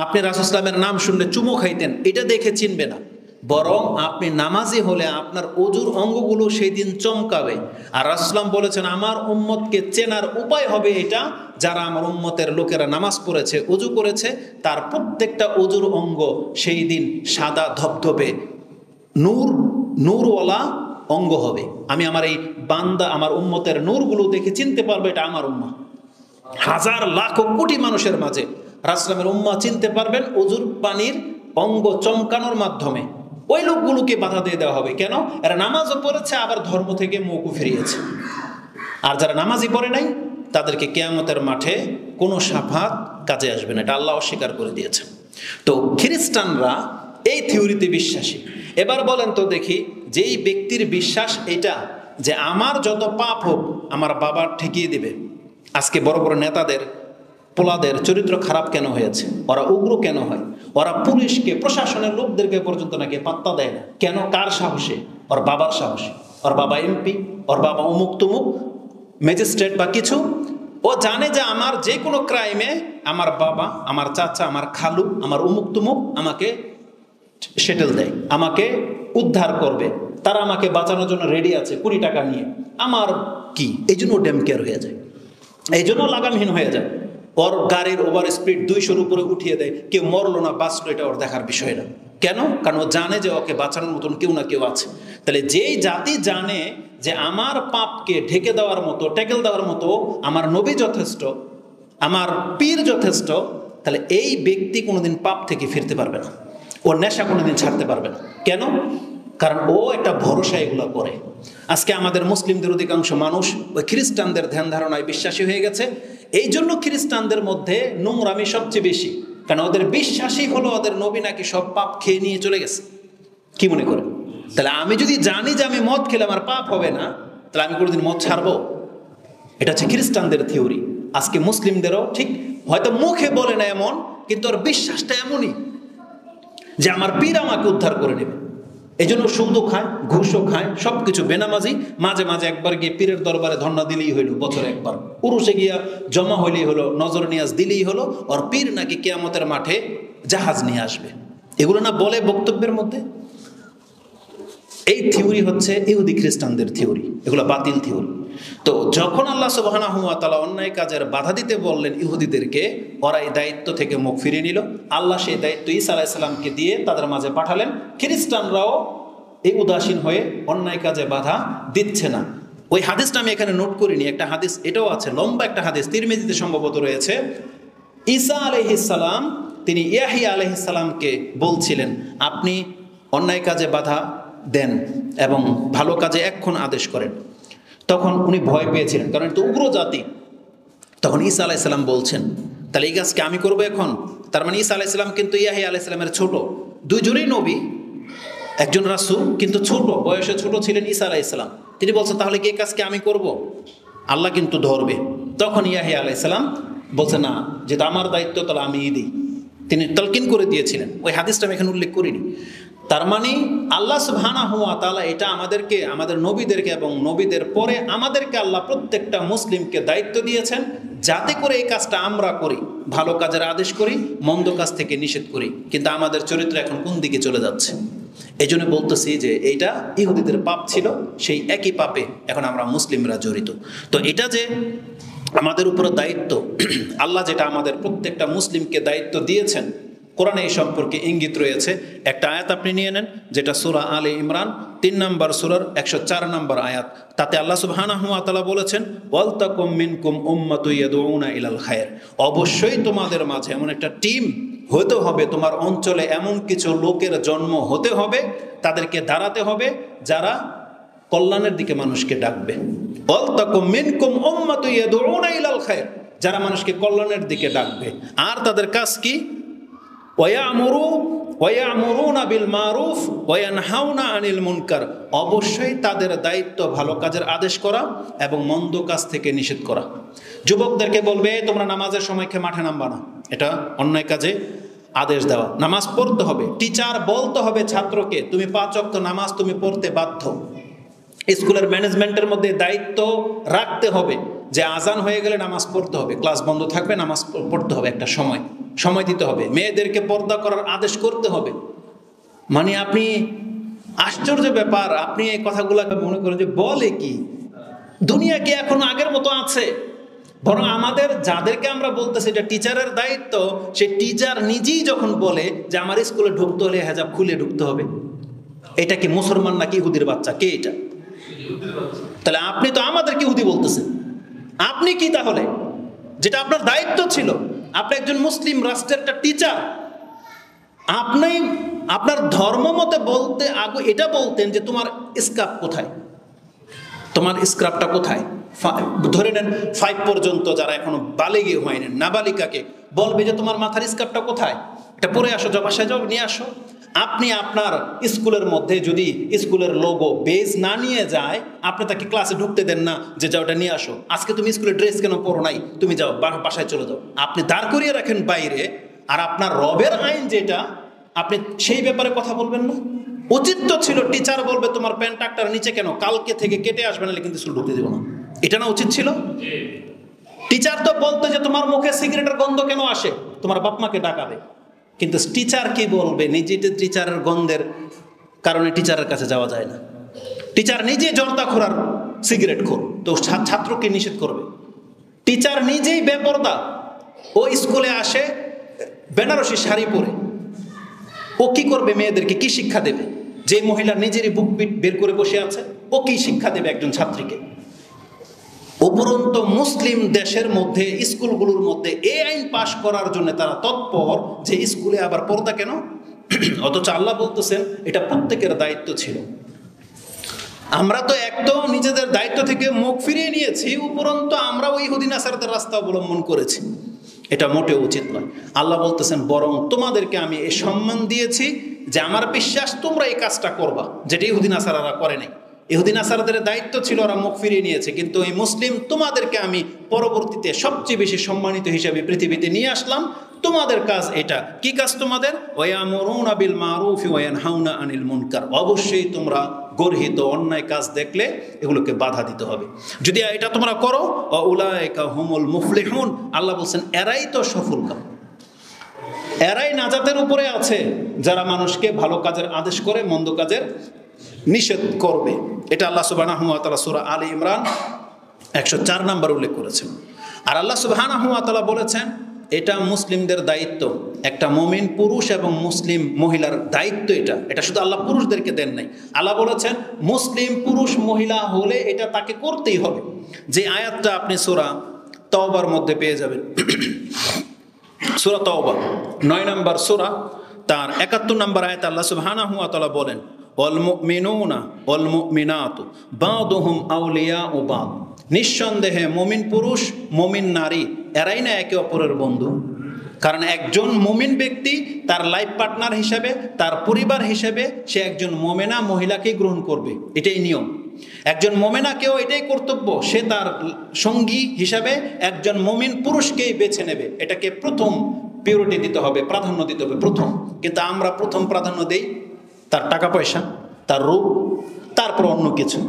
আপনি রাসূল ইসলামের নাম শুনলে চুমু খাইতেন, এটা দেখে চিনবে না। বরং আপনি নামাজি হলে আপনার অজুর অঙ্গগুলো সেই দিন চমকাবে। আর রাসূল ইসলাম বলেছেন আমার উম্মতকে চেনার উপায় হবে এটা, যারা আমার উম্মতের লোকেরা নামাজ পড়েছে, অজু করেছে, তার প্রত্যেকটা অজুর অঙ্গ সেই দিন সাদা ধবধবে নূরওয়ালা অঙ্গ হবে। আমি আমার এই বান্দা, আমার উম্মতের নূরগুলো দেখে চিনতে পারবো এটা আমার উম্মাহ। হাজার লাখ কোটি মানুষের মাঝে রাসূল ইসলামের উম্মাহ চিনতে পারবেন অজুর পানির অঙ্গ চমকানোর মাধ্যমে। ওই লোকগুলোকে বাধা দিয়ে দেওয়া হবে। কেন? এরা নামাজও পড়েছে, আবার ধর্ম থেকে মুখ ফিরিয়েছে। আর যারা নামাজই পড়ে নাই, তাদেরকে কিয়ামতের মাঠে কোনো শাফাত কাজে আসবে না, এটা আল্লাহ অস্বীকার করে দিয়েছেন। তো খ্রিস্টানরা এই থিওরিতে বিশ্বাসী। এবার বলেন তো দেখি, যেই ব্যক্তির বিশ্বাস এটা যে আমার যত পাপ হোক আমার বাবা ঠেকিয়ে দিবে। আজকে বড় বড় নেতাদের, পোলাদের চরিত্র খারাপ কেন হয়েছে? ওরা উগ্র কেন হয়? ওরা পুলিশকে, প্রশাসনের লোকদেরকে পর্যন্ত নাকি পাত্তা দেয় না। কেন? কার সাহসে? ওর বাবার সাহসে। ওর বাবা এমপি, ওর বাবা অমুক তমুক ম্যাজিস্ট্রেট বা কিছু। ও জানে যে আমার যে কোনো ক্রাইমে আমার বাবা, আমার চাচা, আমার খালু, আমার অমুক তমুক আমাকে সেটেল দেয়, আমাকে উদ্ধার করবে, তারা আমাকে বাঁচানোর জন্য রেডি আছে 20 টাকা নিয়ে। আমার কি? এই জন্য ড্যাম কেয়ার হয়ে যায়, এই জন্য লাগামহীন হয়ে যায়। ওর গাড়ির ওভার স্পিড 200-র উপরে উঠিয়ে দেয়, কেউ মরলো না বাঁচলো এটা ওর দেখার বিষয় না। কেন? কারণ ও জানে যে ওকে বাঁচানোর মতন কেউ না কেউ আছে। তাহলে যেই জাতি জানে যে আমার পাপকে ঢেকে দেওয়ার মতো, ট্যাকেল দেওয়ার মতো আমার নবী যথেষ্ট, আমার পীর যথেষ্ট, তাহলে এই ব্যক্তি কোনোদিন পাপ থেকে ফিরতে পারবে না, ওর নেশা কোনোদিন ছাড়তে পারবে না। কেন? কারণ ও একটা ভরসা এগুলো করে। আজকে আমাদের মুসলিমদের অধিকাংশ মানুষ ওই খ্রিস্টানদের ধ্যান ধারণায় বিশ্বাসী হয়ে গেছে। এই জন্য খ্রিস্টানদের মধ্যে নোংরামি সবচেয়ে বেশি, কারণ ওদের বিশ্বাসই হলো ওদের নবী নাকি সব পাপ খেয়ে নিয়ে চলে গেছে। কি মনে করে? তাহলে আমি যদি জানি যে আমি মদ খেলে আমার পাপ হবে না, তাহলে আমি কোনোদিন মদ ছাড়বো? এটা হচ্ছে খ্রিস্টানদের থিওরি। আজকে মুসলিমদেরও ঠিক, হয়তো মুখে বলে না এমন, কিন্তু ওর বিশ্বাসটা এমনই যে আমার পীর আমাকে উদ্ধার করে নেবে। এই জন্য সুদও খায়, ঘুষও খায়, সবকিছু বেনামাজি। মাঝে মাঝে একবার গিয়ে পীরের দরবারে ধর্ণা দিলেই হইল, বছরে একবার উরুসে গিয়া জমা হইলেই হলো, নজর নিয়াজ দিলেই হলো, আর পীর নাকি কিয়ামতের মাঠে জাহাজ নিয়ে আসবে। এগুলো না বলে বক্তব্যের মধ্যে। এই থিওরি হচ্ছে ইহুদি খ্রিস্টানদের থিওরি, এগুলো বাতিল থিওরি। তো যখন আল্লাহ সুবহানাহু ওয়া তাআলা অন্যায় কাজের বাধা দিতে বললেন ইহুদিদেরকে, ওরা এই দায়িত্ব থেকে মুখ ফিরিয়ে নিল। আল্লাহ সেই দায়িত্ব ঈসা আলাইহিস সালামকে দিয়ে তাদের মাঝে পাঠালেন। খ্রিস্টানরাও এই উদাসীন হয়ে অন্যায় কাজে বাধা দিচ্ছে না। ওই হাদিসটা আমি এখানে নোট করিনি, একটা হাদিস এটাও আছে, লম্বা একটা হাদিস, তিরমিজিতে সম্ভবত রয়েছে। ঈসা আলাইহিস সালাম তিনি ইয়াহিয়া আলাইহিস সালামকে বলছিলেন, আপনি অন্যায় কাজে বাধা দেন এবং ভালো কাজে এক্ষণ আদেশ করেন। তখন উনি ভয় পেয়েছিলেন, কারণ এটা উগ্র জাতি। তখন ঈসা আলাইহিস সালাম বলছেন, তাহলে এই কাজকে আমি করবো এখন? তার মানে ঈসা আলাইহিস সালাম কিন্তু ইয়াহিয়া আলাইহিস সালামের ছোট, দুইজনেই নবী, একজন রাসূল, কিন্তু ছোট, বয়সে ছোট ছিলেন ঈসা আলাইহিস সালাম। তিনি বলছেন, তাহলে কি এই কাজকে আমি করব? আল্লাহ কিন্তু ধরবে। তখন ইয়াহিয়া আলাইহিস সালাম বলছে, না, যেটা আমার দায়িত্ব তাহলে আমিই দিই। তিনি তালকিন করে দিয়েছিলেন। ওই হাদিসটা আমি এখানে উল্লেখ করিনি। তার মানে আল্লাহ সুবহানাহু ওয়া তাআলা এটা আমাদেরকে, আমাদের নবীদেরকে এবং নবীদের পরে আমাদেরকে আল্লাহ প্রত্যেকটা মুসলিমকে দায়িত্ব দিয়েছেন, যাতে করে এই কাজটা আমরা করি, ভালো কাজের আদেশ করি, মন্দ কাজ থেকে নিষেধ করি। কিন্তু আমাদের চরিত্র এখন কোন দিকে চলে যাচ্ছে? এই জন্য বলতেছি যে এইটা ইহুদিদের পাপ ছিল, সেই একই পাপে এখন আমরা মুসলিমরা জড়িত। তো এটা যে আমাদের উপরে দায়িত্ব, আল্লাহ যেটা আমাদের প্রত্যেকটা মুসলিমকে দায়িত্ব দিয়েছেন, কোরআনে এই সম্পর্কে ইঙ্গিত রয়েছে। একটা আয়াত আপনি নিয়ে নেন, যেটা সূরা আলে ইমরান 3 নম্বর সূরার 104 নম্বর আয়াত। তাতে আল্লাহ সুবহানাহু ওয়া তাআলা বলেছেন, ওয়ালতাকুম মিনকুম উম্মাতুন ইয়াদউনা ইলাল খায়র। অবশ্যই তোমাদের মাঝে এমন একটা টিম হতে হবে, তোমার অঞ্চলে এমন কিছু লোকের জন্ম হতে হবে, তাদেরকে দাঁড়াতে হবে যারা কল্যাণের দিকে মানুষকে ডাকবে। ওয়ালতাকুম মিনকুম উম্মাতুন ইয়াদউনা ইলাল খায়র, যারা মানুষকে কল্যাণের দিকে ডাকবে। আর তাদের কাজ কি? ওয়ায়ামুরুনা বিল মারুফ ওয়ায়ানহাউনা আনিল মুনকার। অবশ্যই তাদের দায়িত্ব ভালো কাজের আদেশ করা এবং মন্দ কাজ থেকে নিষেধ করা। যুবকদেরকে বলবে, তোমরা নামাজের সময়কে মাঠে নামবা না, এটা অন্যায় কাজে আদেশ দেওয়া। নামাজ পড়তে হবে, টিচার বলতে হবে ছাত্রকে, তুমি 5 ওয়াক্ত নামাজ তুমি পড়তে বাধ্য। স্কুলের ম্যানেজমেন্টের মধ্যে দায়িত্ব রাখতে হবে যে আজান হয়ে গেলে নামাজ পড়তে হবে, ক্লাস বন্ধ থাকবে, নামাজ পড়তে হবে, একটা সময় দিতে হবে। মেয়েদেরকে পর্দা করার আদেশ করতে হবে। মানে আপনি, আশ্চর্য ব্যাপার, আপনি এই কথাগুলো মনে করেন যে বলে কি, দুনিয়া কি এখন আগের মতো আছে? বরং আমাদের যাদেরকে আমরা বলতেছি এটা টিচারের দায়িত্ব, সেই টিচার নিজেই যখন বলে যে আমার স্কুলে ঢুকতে হলে হেজাব খুলে ঢুকতে হবে, এটা কি মুসলমান নাকি ইহুদির বাচ্চা? কে এটা? তাহলে আপনি তো আমাদেরকে ইহুদি বলতেছেন। আপনি কি তাহলে? যেটা আপনার দায়িত্ব ছিল, আপনি একজন মুসলিম রাষ্ট্রের একটা টিচার, আপনি আপনার ধর্ম মতে বলতে আগে এটা বলতেন যে তোমার স্কার্ফ কোথায়, তোমার স্কার্ফটা কোথায়। ধরে নেন 5 পর্যন্ত যারা এখনো বালিগী হয়নি, নাবালিকাকে বলবে যে তোমার মাথার স্কার্ফটা কোথায়, এটা পরে আসো, বাসায় যাও, নিয়ে আসো। আপনি আপনার স্কুলের মধ্যে যদি স্কুলের লোগো বেজ না নিয়ে যায়, আপনি তাকে ক্লাসে ঢুকতে দেন না যে যাও ওটা নিয়ে আসো। আজকে তুমি স্কুলের ড্রেস কেন পরো নাই, তুমি যাও বাসায় চলে যাও। আপনি দাঁড় করিয়ে রাখেন বাইরে, আর আপনার রবের আইন যেটা, আপনি সেই ব্যাপারে কথা বলবেন না। উচিত তো ছিল টিচার বলবে তোমার প্যান্ট টাকটার নিচে কেন, কালকে থেকে কেটে আসবে না, কিন্তু স্কুল ঢুকতে দেবো না, এটা না উচিত ছিল? টিচার তো বলতো যে তোমার মুখে সিগারেটের গন্ধ কেন আসে, তোমার বাপ মাকে ডাকাবে। কিন্তু টিচার কি বলবে? নিজে টিচারের গন্ধের কারণে টিচারের কাছে যাওয়া যায় না। টিচার নিজে জর্দা খোরার, সিগারেট খোর, তো ছাত্রকে নিষেধ করবে। টিচার নিজেই বেপরদা, ও স্কুলে আসে বেনারসি শাড়ি পরে, ও কি করবে? মেয়েদেরকে কি শিক্ষা দেবে? যে মহিলা নিজেরই বুক পিট বের করে বসে আছে, ও কি শিক্ষা দেবে একজন ছাত্রীকে? উপরন্ত মুসলিম দেশের মধ্যে স্কুলগুলোর মধ্যে এই আইন পাশ করার জন্য তারা তৎপর যে স্কুলে আবার পর্দা কেন, অথচ আল্লাহ বলতেছেন এটা প্রত্যেকের দায়িত্ব ছিল। আমরা তো একদম নিজেদের দায়িত্ব থেকে মুখ ফিরিয়ে নিয়েছি, উপরন্তু আমরা ওই ইহুদি নাসারাদের রাস্তা অবলম্বন করেছি। এটা মোটেও উচিত নয়। আল্লাহ বলতেছেন বরং তোমাদেরকে আমি এই সম্মান দিয়েছি যে আমার বিশ্বাস তোমরা এই কাজটা করবা, যেটা ইহুদি নাসারারা করে নাই। ইহুদি নাসারাদের দায়িত্ব ছিল, ওরা মুখ ফিরিয়ে নিয়েছে, কিন্তু এই মুসলিম তোমাদেরকে আমি পরবর্তীতে সবচেয়ে বেশি সম্মানিত হিসেবে পৃথিবীতে নিয়ে আসলাম। তোমাদের কাজ এটা। কি কাজ তোমাদের? ওয়ায়ামুরুনা বিল মারুফ ওয়া ইয়ানহাউনা আনিল মুনকার। অবশ্যই তোমরা গর্হিত অন্যায় কাজ দেখলে এগুলোকে বাধা দিতে হবে। যদি এটা তোমরা করো, উলাইকা হুমুল মুফলিহুন, আল্লাহ বলছেন এরাই তো সফলকাম, এরাই নাজাতের উপরে আছে, যারা মানুষকে ভালো কাজের আদেশ করে মন্দ কাজের নিষেধ করবে। এটা আল্লাহ সুবহানাহু ওয়া তাআলা সূরা আলী ইমরান 104 নম্বর উল্লেখ করেছেন। আর আল্লাহ সুবহানাহু ওয়া তাআলা বলেছেন এটা মুসলিমদের দায়িত্ব, একটা মুমিন পুরুষ এবং মুসলিম মহিলার দায়িত্ব। এটা শুধু আল্লাহ পুরুষদেরকে দেন নাই, আল্লাহ বলেছেন মুসলিম পুরুষ মহিলা হলে এটা তাকে করতেই হবে। যে আয়াতটা আপনি সূরা তাওবার মধ্যে পেয়ে যাবেন, সূরা তাওবা 9 নম্বর সূরা, তার 71 নম্বর আয়াতে আল্লাহ সুবহানাহু ওয়া তাআলা বলেন ওয়াল মুমিনুনা ওয়াল মুমিনাতু বা'দুহুম আউলিয়াউ বা'দ। নিঃসন্দেহে মুমিন পুরুষ মুমিন নারী এরাই না একে অপরের বন্ধু। কারণ একজন মুমিন ব্যক্তি তার লাইফ পার্টনার হিসেবে, তার পরিবার হিসেবে সে একজন মোমেনা মহিলাকেই গ্রহণ করবে, এটাই নিয়ম। একজন মোমেনাকেও এটাই কর্তব্য, সে তার সঙ্গী হিসাবে একজন মুমিন পুরুষকেই বেছে নেবে। এটাকে প্রথম প্রিয়রিটি দিতে হবে, প্রাধান্য দিতে হবে প্রথম। কিন্তু আমরা প্রথম প্রাধান্য দেই তার টাকা পয়সা, তার রূপ, তারপর অন্য কিছু,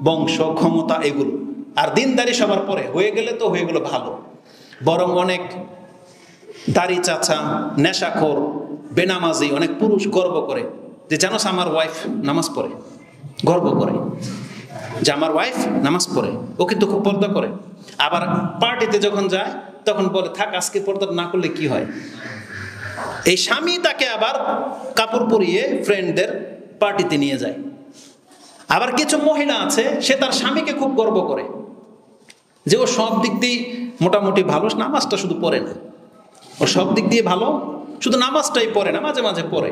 বংশ, ক্ষমতা, এগুলো। আর দিনদারি সবার পরে হয়ে গেলে তো হয়ে গেল ভালো। বরং অনেক দাড়ি চাচা, নেশাখোর, বেনামাজি অনেক পুরুষ গর্ব করে যে জানোস আমার ওয়াইফ নামাজ পড়ে, গর্ব করে যে আমার ওয়াইফ নামাজ পড়ে, ও কিন্তু খুব পর্দা করে। আবার পার্টিতে যখন যায় তখন বলে থাক আজকে পর্দা না করলে কি হয়। এই স্বামী তাকে আবার কাপড় পরিয়ে ফ্রেন্ডদের পার্টিতে নিয়ে যায়। আবার কিছু মহিলা আছে সে তার স্বামীকে খুব গর্ব করে যে ও সব দিক দিয়ে মোটামুটি ভালো, নামাজটা শুধু পড়ে না, ও সব দিক দিয়ে ভালো, শুধু নামাজটাই পড়ে না, মাঝে মাঝে পড়ে।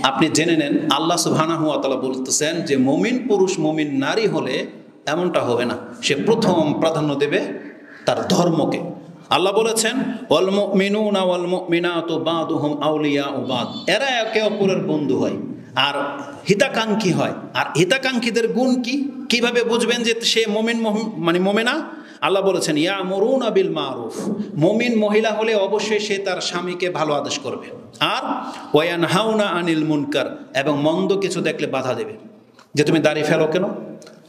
আপনি জেনে নেন আল্লাহ সুবহানাহু ওয়া তাআলা বলতেছেন যে মুমিন পুরুষ মুমিন নারী হলে এমনটা হবে না, সে প্রথম প্রাধান্য দেবে তার ধর্মকে। আল্লাহ বলেছেন ওয়াল মুমিনুনা ওয়াল মুমিনাতু বা'দুহুম আউলিয়াউ বা'দ, এরা একে অপরের বন্ধু হয় আর হিতাকাঙ্ক্ষী হয়। আর হিতাকাঙ্ক্ষীদের গুণ কি, কিভাবে বুঝবেন যে সে মুমিন মানে মুমিনা? আল্লাহ বলেছেন ইয়ামুরুনা বিল মারুফ, মুমিন মহিলা হলে অবশ্যই সে তার স্বামীকে ভালো আদেশ করবে। আর ওয়ায়ানহাউনা আনিল মুনকার, এবং মন্দ কিছু দেখলে বাধা দেবে। যে তুমি দাড়ি ফেলো কেন,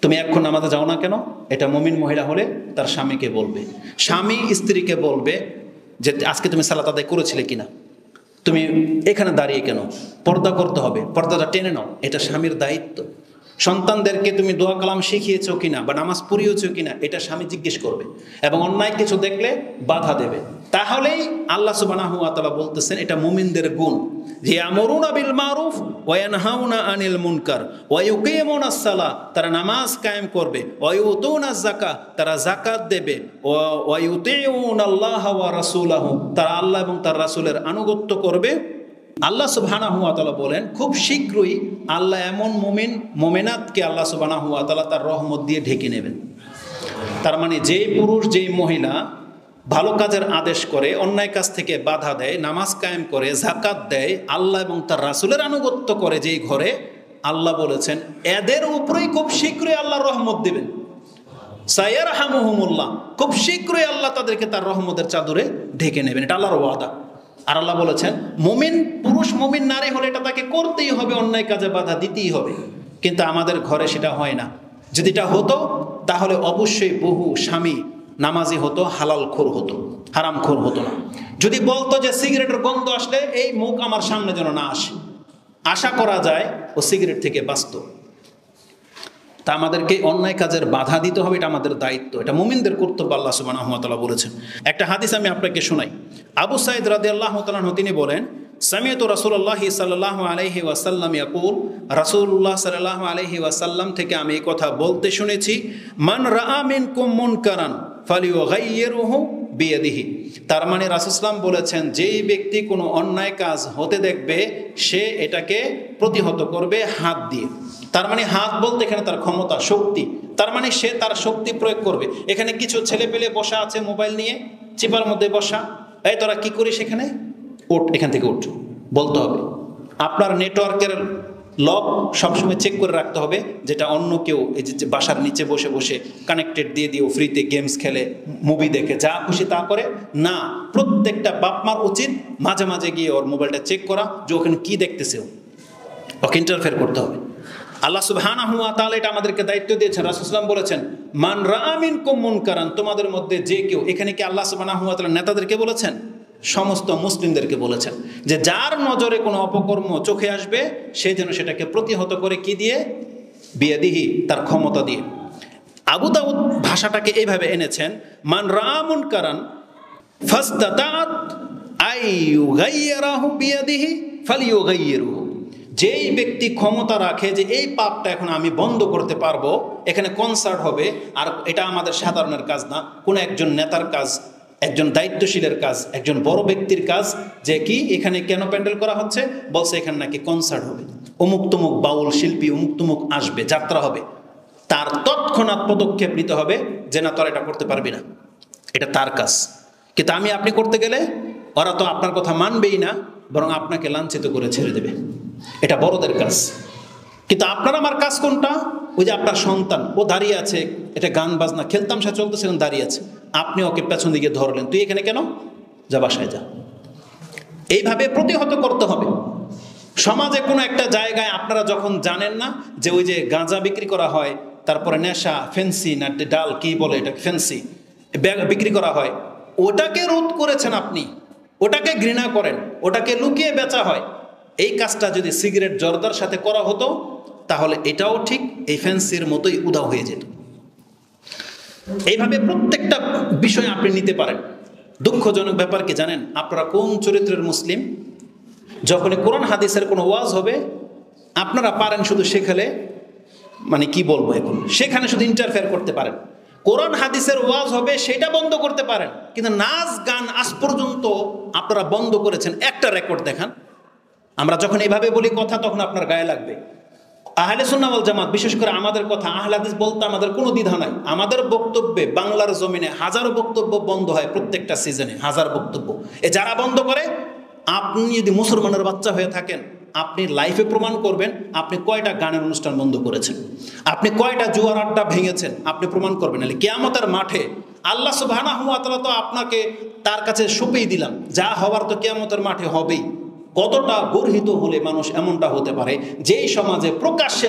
তুমি এখন নামাজে যাও না কেন, এটা মুমিন মহিলা হলে তার স্বামীকে বলবে। স্বামী স্ত্রীকে বলবে যে আজকে তুমি সালাত আদায় করেছিলে কিনা, তুমি এখানে দাঁড়িয়ে কেন, পর্দা করতে হবে, পর্দাটা টেনে নাও, এটা স্বামীর দায়িত্ব। সন্তানদেরকে তুমি দোয়া কালাম শিখিয়েছো কিনা বা নামাজ পড়িয়েছো কিনা, এটা স্বামী জিজ্ঞেস করবে এবং অন্যায় কিছু দেখলে বাধা দেবে। তাহলেই আল্লাহ সুবহানাহু ওয়া তাআলা বলতেছেন এটা মুমিনদের গুণ, যে ইয়ামুরুনা বিল মারুফ ওয়া ইয়ানহাউনা আনিল মুনকার ওয়া ইউকিমুনাস সালাহ, তারা নামাজ কায়েম করবে, ওয়া ইউতুনাজ যাকাত, তারা যাকাত দেবে, ওয়া ইউতিউনাল্লাহা ওয়া রাসূলাহু, তারা আল্লাহ এবং তার রাসূলের আনুগত্য করবে। আল্লাহ সুবহানাহু ওয়া তাআলা বলেন খুব শীঘ্রই আল্লাহ এমন মুমিন মুমিনাতকে আল্লাহ সুবহানাহু ওয়া তাআলা তার রহমত দিয়ে ঢেকে নেবেন। তার মানে যেই পুরুষ যেই মহিলা ভালো কাজের আদেশ করে, অন্যায় কাজ থেকে বাধা দেয়, নামাজ কায়েম করে, যাকাত দেয়, আল্লাহ এবং তার রাসূলের আনুগত্য করে যেই ঘরে, আল্লাহ বলেছেন এদের উপরেই খুব শীঘ্রই আল্লাহ রহমত দেবেন। সায়ারহামুহুমুল্লাহ, খুব শীঘ্রই আল্লাহ তাদেরকে তার রহমতের চাদরে ঢেকে নেবেন, এটা আল্লাহর ওয়াদা। আর আল্লাহ বলেছেন মুমিন পুরুষ মুমিন নারী হলে এটা তাকে করতেই হবে, অন্যায় কাজে বাধা দিতেই হবে। কিন্তু আমাদের ঘরে সেটা হয় না। যদি এটা হতো তাহলে অবশ্যই বহু স্বামী নামাজি হতো, হালালখোর হতো, হারামখোর হতো না। যদি বলতো যে সিগারেটের গন্ধ আসলে এই মুখ আমার সামনে যেন না আসে, আশা করা যায় ও সিগারেট থেকে বাঁচত। তা আমাদেরকে অন্যায় কাজের বাধা দিতে হবে, এটা আমাদের দায়িত্ব, এটা মুমিনদের কর্তব্য, আল্লাহ সুবহানাহু ওয়া তাআলা বলেছেন। একটা হাদিস আমি আপনাকে শোনাই। আবু সাঈদ রাদিয়াল্লাহু তাআলা আনহু তিনি বলেন সামিআতু রাসূলুল্লাহ সাল্লাল্লাহু আলাইহি ওয়াসাল্লাম ইয়াকুল, রাসূলুল্লাহ সাল্লাল্লাহু আলাইহি ওয়াসাল্লাম থেকে আমি এই কথা বলতে শুনেছি, মান রাআ মিনকুম মুনকারান ফালিয়ুগাইয়িরহু বিয়াদিহি, তার মানে রাসূল সাল্লাল্লাহু আলাইহি ওয়াসাল্লাম বলেছেন, যেই ব্যক্তি কোনো অন্যায় কাজ হতে দেখবে সে এটাকে প্রতিহত করবে হাত দিয়ে। তার মানে হাত বলতে এখানে তার ক্ষমতা, শক্তি। তার মানে সে তার শক্তি প্রয়োগ করবে। এখানে কিছু ছেলে পেলে বসা আছে মোবাইল নিয়ে, চিপার মধ্যে বসা, এই তোরা কি করিস এখানে, ওঠ এখান থেকে, ওঠ বলতে হবে। আপনার নেটওয়ার্কের লক সবসময় চেক করে রাখতে হবে, যেটা অন্য কেউ এই যে বাসার নিচে বসে বসে কানেক্টেড দিয়ে দিয়েও ফ্রিতে গেমস খেলে, মুভি দেখে, যা খুশি তা করে না। প্রত্যেকটা বাপ মার উচিত মাঝে মাঝে গিয়ে ওর মোবাইলটা চেক করা, যে ওখানে কী দেখতেছে, ওকে ইন্টারফেয়ার করতে হবে। আল্লাহ সুবহানাহু ওয়া তাআলা এটা আমাদেরকে দায়িত্ব দিয়েছেন। রাসূল সাল্লাল্লাহু আলাইহি ওয়াসাল্লাম বলেছেন, মান রাআ মিনকুম মুনকারান, তোমাদের মধ্যে যে কেউ, এখানে কি আল্লাহ সুবহানাহু ওয়া তাআলা নেতাদেরকে বলেছেন? সমস্ত মুসলিমদেরকে বলেছেন যে যার নজরে কোনো অপকর্ম চোখে আসবে সে যেন সেটাকে প্রতিহত করে, কি দিয়ে? বিয়াদিহি, তার ক্ষমতা দিয়ে। আবু দাউদ ভাষাটাকে এইভাবে এনেছেন, মান রাআ মুনকারান ফাস্তাতাআত আইয়ুগাইয়িরাহু বিয়াদিহি ফালিয়ুগাইয়িরহু। যেই ব্যক্তি ক্ষমতা রাখে যে এই পাপটা এখন আমি বন্ধ করতে পারবো, এখানে কনসার্ট হবে, আর এটা আমাদের সাধারণের কাজ না, কোনো একজন নেতার কাজ, একজন দায়িত্বশীলের কাজ, একজন বড় ব্যক্তির কাজ। যে কি এখানে কেন প্যান্ডেল করা হচ্ছে? বলছে এখানে নাকি কনসার্ট হবে, অমুক তমুক বাউল শিল্পী অমুক তমুক আসবে, যাত্রা হবে। তার তৎক্ষণাৎ পদক্ষেপ নিতে হবে যে না, তোরা এটা করতে পারবি না, এটা তার কাজ। কিন্তু আপনি করতে গেলে ওরা তো আপনার কথা মানবেই না, বরং আপনাকে লাঞ্ছিত করে ছেড়ে দেবে। এটা বড়দের কাজ। কিন্তু আপনার আমার কাজ কোনটা? ওই যে আপনার সন্তান, ও দাঁড়িয়ে আছে, এটা গান বাজনা খেলতামশা চলতেছে, দাঁড়িয়ে আছে, আপনি ওকে পেছন দিকে ধরলেন, তুই এখানে কেন, যা বাসায় যা। এইভাবে প্রতিহত করতে হবে। সমাজে কোনো একটা জায়গায় আপনারা যখন জানেন না যে ওই যে গাঁজা বিক্রি করা হয়, তারপরে নেশা, ফেন্সি না ডাল কি বলে এটা, ফেন্সি বিক্রি করা হয়, ওটাকে রোধ করেছেন আপনি, ওটাকে ঘৃণা করেন, ওটাকে লুকিয়ে বেচা হয়। এই কাজটা যদি সিগারেট জর্দার সাথে করা হতো তাহলে এটাও ঠিক এই ফ্যান্সির মতোই উধাও হয়ে যেত। এইভাবে প্রত্যেকটা বিষয় আপনি নিতে পারেন। দুঃখজনক ব্যাপার কি জানেন, আপনারা কোন চরিত্রের মুসলিম? যখনই কোরআন হাদিসের কোনো ওয়াজ হবে আপনারা পারেন শুধু সেখানে, মানে কি বলবো এখন, সেখানে শুধু ইন্টারফেয়ার করতে পারেন। কোরআন হাদিসের ওয়াজ হবে সেটা বন্ধ করতে পারেন, কিন্তু নাচ গান আজ পর্যন্ত আপনারা বন্ধ করেছেন। একটা রেকর্ড দেখান। আমরা যখন এইভাবে বলি কথা, তখন আপনার গায়ে লাগবে। আহলে সুন্নাহ ওয়াল জামাত, বিশেষ করে আমাদের কথা, আহলে হাদিস বলতে আমাদের কোনো দ্বিধা নাই। আমাদের বক্তব্যে বাংলার জমিনে হাজারো বক্তব্য বন্ধ হয় প্রত্যেকটা সিজনে, হাজার বক্তব্য। যারা বন্ধ করে, আপনি যদি মুসলমানের বাচ্চা হয়ে থাকেন, আপনি লাইফে প্রমাণ করবেন আপনি কয়টা গানের অনুষ্ঠান বন্ধ করেছেন, আপনি কয়টা জুয়ার আড্ডা ভেঙেছেন, আপনি প্রমাণ করবেন। নাহলে কিয়ামতের মাঠে আল্লাহ সুবহানাহু ওয়া তাআলা তো আপনাকে তার কাছে সঁপেই দিলাম, যা হওয়ার তো কিয়ামতের মাঠে হবেই। কতটা গর্হিত হলে মানুষ এমনটা হতে পারে, যেই সমাজে প্রকাশ্যে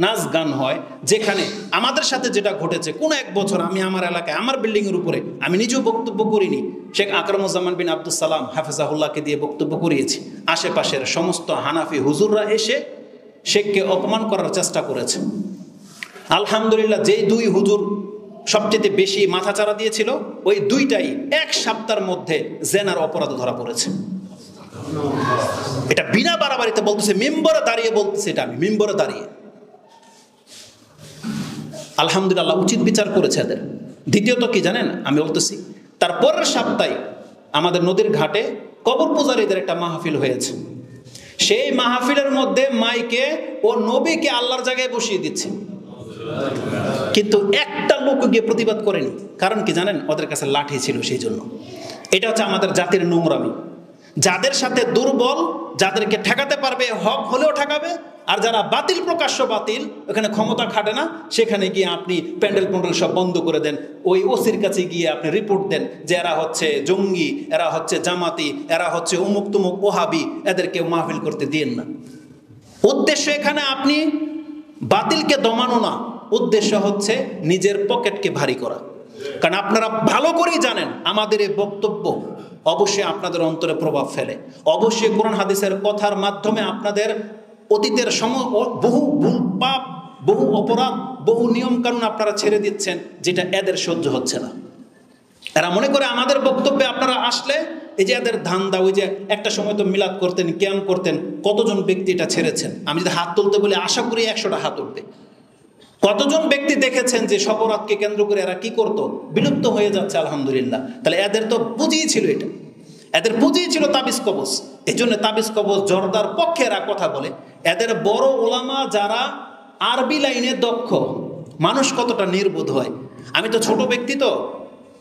নাচ গান হয়, যেখানে আমাদের সাথে যেটা ঘটেছে, কোন এক বছর আমি আমার এলাকায় আমার বিল্ডিংয়ের উপরে, আমি নিজেও বক্তব্য করিনি, শেখ আকরামুজ্জামান বিন আব্দুল সালাম হাফেজাহুল্লাহকে দিয়ে বক্তব্য করিয়েছি। আশেপাশের সমস্ত হানাফি হুজুররা এসে শেখকে অপমান করার চেষ্টা করেছে। আলহামদুলিল্লাহ, যেই দুই হুজুর সবচেয়ে বেশি মাথাচাড়া দিয়েছিল, ওই দুইটাই এক সপ্তাহের মধ্যে জেনার অপরাধে ধরা পড়েছে। এটা বিনা বাড়াবাড়িতে বলতেছে, মেম্বরে দাঁড়িয়ে বলতেছে, এটা আমি মেম্বরে দাঁড়িয়ে। আলহামদুলিল্লাহ, উচিত বিচার করেছে এদের। দ্বিতীয়ত কি জানেন, আমি বলতেছি তার পরের সপ্তাহে আমাদের নদীর ঘাটে কবর পূজারীদের একটা মাহফিল হয়েছে। সেই মাহফিলের মধ্যে মাইকে ও নবীকে আল্লাহর জায়গায় বসিয়ে দিচ্ছে, কিন্তু একটা লোক গিয়ে প্রতিবাদ করেনি। কারণ কি জানেন, ওদের কাছে লাঠি ছিল। সেই জন্য এটা হচ্ছে আমাদের জাতির নোংরামি। যাদের সাথে দুর্বল, যাদেরকে ঠেকাতে পারবে হক হলেও ঠেকাবে, আর যারা বাতিল, প্রকাশ্য বাতিল, ওখানে ক্ষমতা খাটে না, সেখানে গিয়ে আপনি প্যান্ডেল প্যান্ডেল সব বন্ধ করে দেন। ওই ওসির কাছে গিয়ে আপনি রিপোর্ট দেন যে এরা হচ্ছে জঙ্গি, এরা হচ্ছে জামাতি, এরা হচ্ছে অমুক তুমুক ওহাবি, এদেরকে মাহফিল করতে দিয়েন না। উদ্দেশ্য এখানে আপনি বাতিলকে দমানো না, উদ্দেশ্য হচ্ছে নিজের পকেটকে ভারী করা। কারণ আপনারা ভালো করেই জানেন আমাদের এই বক্তব্য অবশ্যই আপনাদের অন্তরে প্রভাব ফেলে। অবশ্যই কোরআন হাদিসের কথার মাধ্যমে আপনাদের অতীতের বহু ভুল পাপ, বহু অপরাধ, বহু নিয়ম কানুন আপনারা ছেড়ে দিচ্ছেন, যেটা এদের সহ্য হচ্ছে না। এরা মনে করে আমাদের বক্তব্যে আপনারা আসলে এই যে এদের ধান্দা, ওই যে একটা সময় তো মিলাদ করতেন, ক্যাম্প করতেন, কতজন ব্যক্তি এটা ছেড়েছেন। আমি যদি হাত তুলতে বলি আশা করি 100টা হাত উঠবে। কতজন ব্যক্তি দেখেছেন যে শবরাতকে কেন্দ্র করে এরা কি করত, বিলুপ্ত হয়ে যাচ্ছে আলহামদুলিল্লাহ। তাহলে এদের তো পুঁজিই ছিল, এটা এদের পুঁজিই ছিল তাবিজ কবজ। এই জন্য তাবিজ কবজ জর্দার পক্ষে এরা কথা বলে। এদের বড় ওলামা যারা আরবি লাইনে দক্ষ, মানুষ কতটা নির্বোধ হয়। আমি তো ছোট ব্যক্তি, তো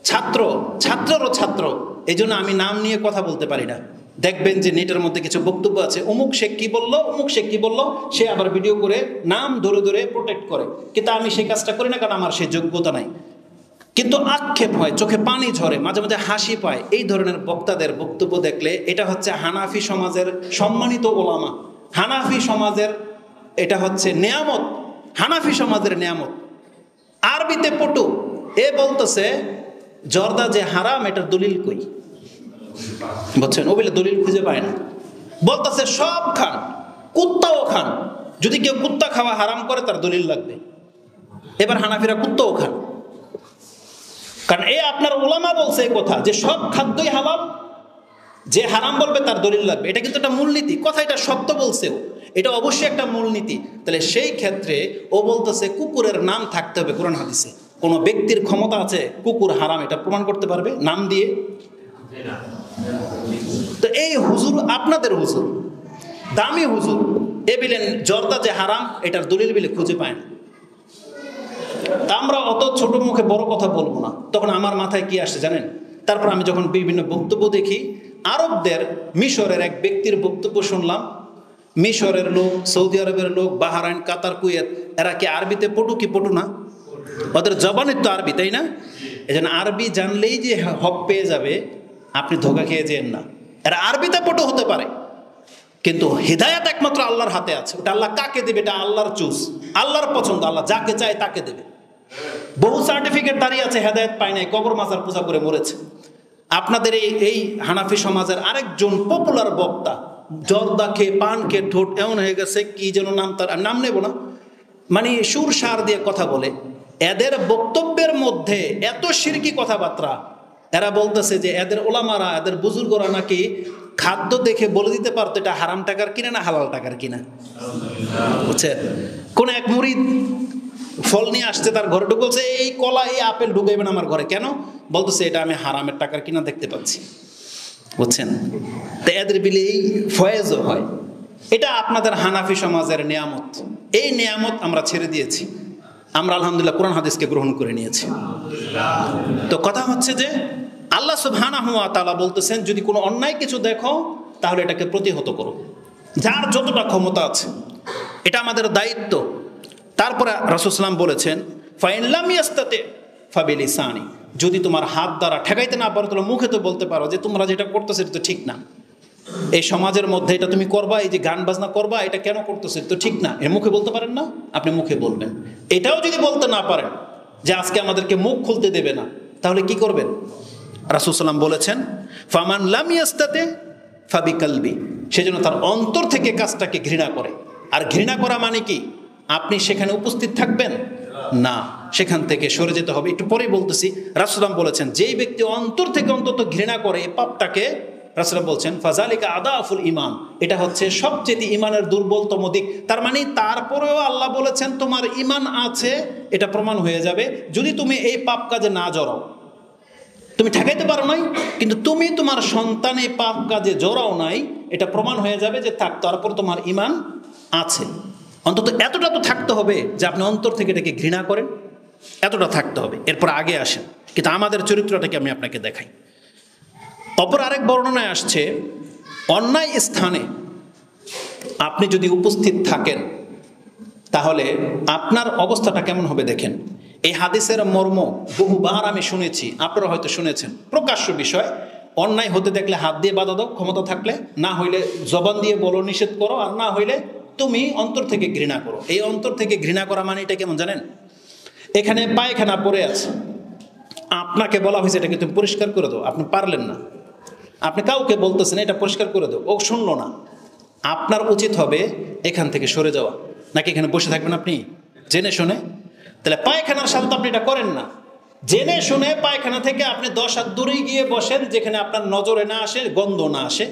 ছাত্রেরও ছাত্র, এই জন্য আমি নাম নিয়ে কথা বলতে পারি না। দেখবেন যে নেটের মধ্যে কিছু বক্তব্য আছে, অমুক শেখ কি বললো, অমুক শেখ কি বললো, সে আবার ভিডিও করে নাম ধরে ধরে প্রোটেক্ট করে। কিন্তু আমি সেই কাজটা করি না, কারণ আমার সেই যোগ্যতা নাই। কিন্তু আক্ষেপ হয়, চোখে পানি ঝরে, মাঝে মাঝে হাসি পায় এই ধরনের বক্তাদের বক্তব্য দেখলে। এটা হচ্ছে হানাফি সমাজের সম্মানিত ওলামা, হানাফি সমাজের এটা হচ্ছে নেয়ামত, হানাফি সমাজের নেয়ামত। আরবিতে পটু, এ বলতেছে জর্দা যে হারাম, এটার দলিল কই, বুঝছেন? ও বলে দলিল খুঁজে পায় না, বলতেছে সব খান, কুত্তাও খান, যদি কেউ কুত্তা খাওয়া হারাম করে তার দলিল লাগবে। এবার হানাফিরা কুত্তাও খান, কারণ এ আপনার ওলামা বলছে এই কথা যে সব খাদ্যই হালাল, যে হারাম বলবে তার দলিল লাগবে। এটা কিন্তু একটা মূলনীতি, কথা এটা সত্য বলছেও, এটা অবশ্যই একটা মূলনীতি। তাহলে সেই ক্ষেত্রে ও বলতেছে কুকুরের নাম থাকতে হবে কোরআন হাদিসে। কোনো ব্যক্তির ক্ষমতা আছে কুকুর হারাম এটা প্রমাণ করতে পারবে নাম দিয়ে? তো এই হুজুর, আপনাদের হুজুর, দামি হুজুর, এ বিলেন জর্দা যে হারাম এটার দলিল বিলে খুঁজে পায় না। তা আমরা অত ছোট মুখে বড় কথা বলবো না। তখন আমার মাথায় কি আসে জানেন? তারপর আমি যখন বিভিন্ন বক্তব্য দেখি, আরবদের মিশরের এক ব্যক্তির বক্তব্য শুনলাম। মিশরের লোক, সৌদি আরবের লোক, বাহরাইন, কাতার, কুয়েত, এরা কি আরবিতে পটু কি পটু না? ওদের জবানের তো আরবি, তাই না? এই জন্য আরবি জানলেই যে হক পেয়ে যাবে, আপনি ধোকা খেয়ে যেন না। এরা আরবিতে পটু হতে পারে, কিন্তু হিদায়াত একমাত্র আল্লাহর হাতে আছে। ওটা আল্লাহ কাকে দেবে এটা আল্লাহর চুজ, আল্লাহর পছন্দ, আল্লাহ যাকে চায় তাকে দেবে। বহু সার্টিফিকেট দাঁড়িয়ে আছে, হেদায়েত পায় নাই, কবর মাজার পূজা করে মরেছে। আপনাদের এই হানাফি সমাজের আরেকজন পপুলার বক্তা, জর্দা খেয়ে পান খেয়ে ঠোঁট এমন হয়ে গেছে, কি যেন নাম, তার নাম নেব না, মানে সুর সার দিয়ে কথা বলে। এদের বক্তব্যের মধ্যে এত শিরকি কথাবার্তা। এরা বলতেছে যে এদের ওলামারা, এদের বুজুর্গরা নাকি খাদ্য দেখে বলে দিতে পারতো এটা হারাম টাকার কিনা না হালাল টাকার কিনা। বুঝছে? কোন এক মুরিদ ফল নিয়ে আসছে, তার ঘরে ঢুকছে, এই কলা এই আপেল ঢুকাইবেন আমার ঘরে কেন? বলতেছে এটা আমি হারামের টাকার কিনা দেখতে পাচ্ছি। বুঝছেন? তো এদের বিলে এই ফয়েজও হয়। এটা আপনাদের হানাফি সমাজের নেয়ামত। এই নেয়ামত আমরা ছেড়ে দিয়েছি, আমরা আলহামদুলিল্লাহ কোরআন হাদিসকে গ্রহণ করে নিয়েছি। তো কথা হচ্ছে যে আল্লাহ সুবহানাহু ওয়া তাআলা বলতেছেন, যদি কোনো অন্যায় কিছু দেখো তাহলে এটাকে প্রতিহত করো, যার যতটা ক্ষমতা আছে, এটা আমাদের দায়িত্ব। তারপরে রাসূল সাল্লাল্লাহু আলাইহি ওয়াসাল্লাম বলেছেন, ফাইন লাম ইয়াস্তাতি ফাবিলিসানি, যদি তোমার হাত দ্বারা ঠেকাইতে না পারো তাহলে মুখে তো বলতে পারো যে তোমরা যেটা করতেছো এটা তো ঠিক না, এই সমাজের মধ্যে এটা তুমি করবা, এই যে গান বাজনা করবা এটা কেন করতেছো, এটা তো ঠিক না। এর মুখে বলতে পারেন না, আপনি মুখে বলবেন। এটাও যদি বলতে না পারেন যে আজকে আমাদেরকে মুখ খুলতে দেবে না, তাহলে কি করবেন? রাসূল সাল্লাল্লাহু আলাইহি ওয়াসাল্লাম বলেছেন, ফামান লাম ইয়াস্তাতি ফাবিকালবি, সেজন্য তার অন্তর থেকে কাজটাকে ঘৃণা করে। আর ঘৃণা করা মানে কি? আপনি সেখানে উপস্থিত থাকবেন না, সেখান থেকে সরে যেতে হবে। একটু পরেই বলতেছি। রাসূল সাল্লাল্লাহু আলাইহি ওয়াসাল্লাম বলেছেন, যেই ব্যক্তি অন্তর থেকে অন্তত ঘৃণা করে এই পাপটাকে, রাসূল বলছেন ফাজালিকা আদাফুল ঈমান, এটা হচ্ছে সবচেয়ে ঈমানের দুর্বলতম দিক। তার মানে তারপরেও আল্লাহ বলেছেন তোমার ঈমান আছে, এটা প্রমাণ হয়ে যাবে যদি তুমি এই পাপ কাজে না জড়াও। তুমি ঠেকাইতে পারো নাই, কিন্তু তুমি তোমার সন্তান এই পাপ কাজে জড়াও নাই, এটা প্রমাণ হয়ে যাবে যে থাক, তারপর তোমার ঈমান আছে। অন্তত এতটা তো থাকতে হবে যে আপনি অন্তর থেকে এটাকে ঘৃণা করেন, এতটা থাকতে হবে। এরপর আগে আসেন, কিন্তু আমাদের চরিত্রটাকে আমি আপনাকে দেখাই। অপর আরেক বর্ণনায় আসছে, অন্যায় স্থানে আপনি যদি উপস্থিত থাকেন তাহলে আপনার অবস্থাটা কেমন হবে দেখেন। এই হাদিসের মর্ম বহুবার আমি শুনেছি, আপনারা হয়তো শুনেছেন। প্রকাশ্য বিষয়, অন্যায় হতে দেখলে হাত দিয়ে বাধা দাও ক্ষমতা থাকলে, না হইলে জবান দিয়ে বলো নিষেধ করো, আর না হইলে তুমি অন্তর থেকে ঘৃণা করো। এই অন্তর থেকে ঘৃণা করা মানে এটা কেমন জানেন? এখানে পায়খানা পড়ে আছে, আপনাকে বলা হয়েছে এটাকে তুমি পরিষ্কার করে দাও, আপনি পারলেন না, আপনি কাউকে বলতেছেন এটা পরিষ্কার করে দাও, ও শুনলো না। আপনার উচিত হবে এখান থেকে সরে যাওয়া, নাকি এখানে বসে থাকবেন আপনি জেনে শুনে? তাহলে পায়খানার সাথে তো আপনি এটা করেন না। জেনে শুনে পায়খানা থেকে আপনি 10 হাত দূরে গিয়ে বসেন, যেখানে আপনার নজরে না আসে, গন্ধ না আসে।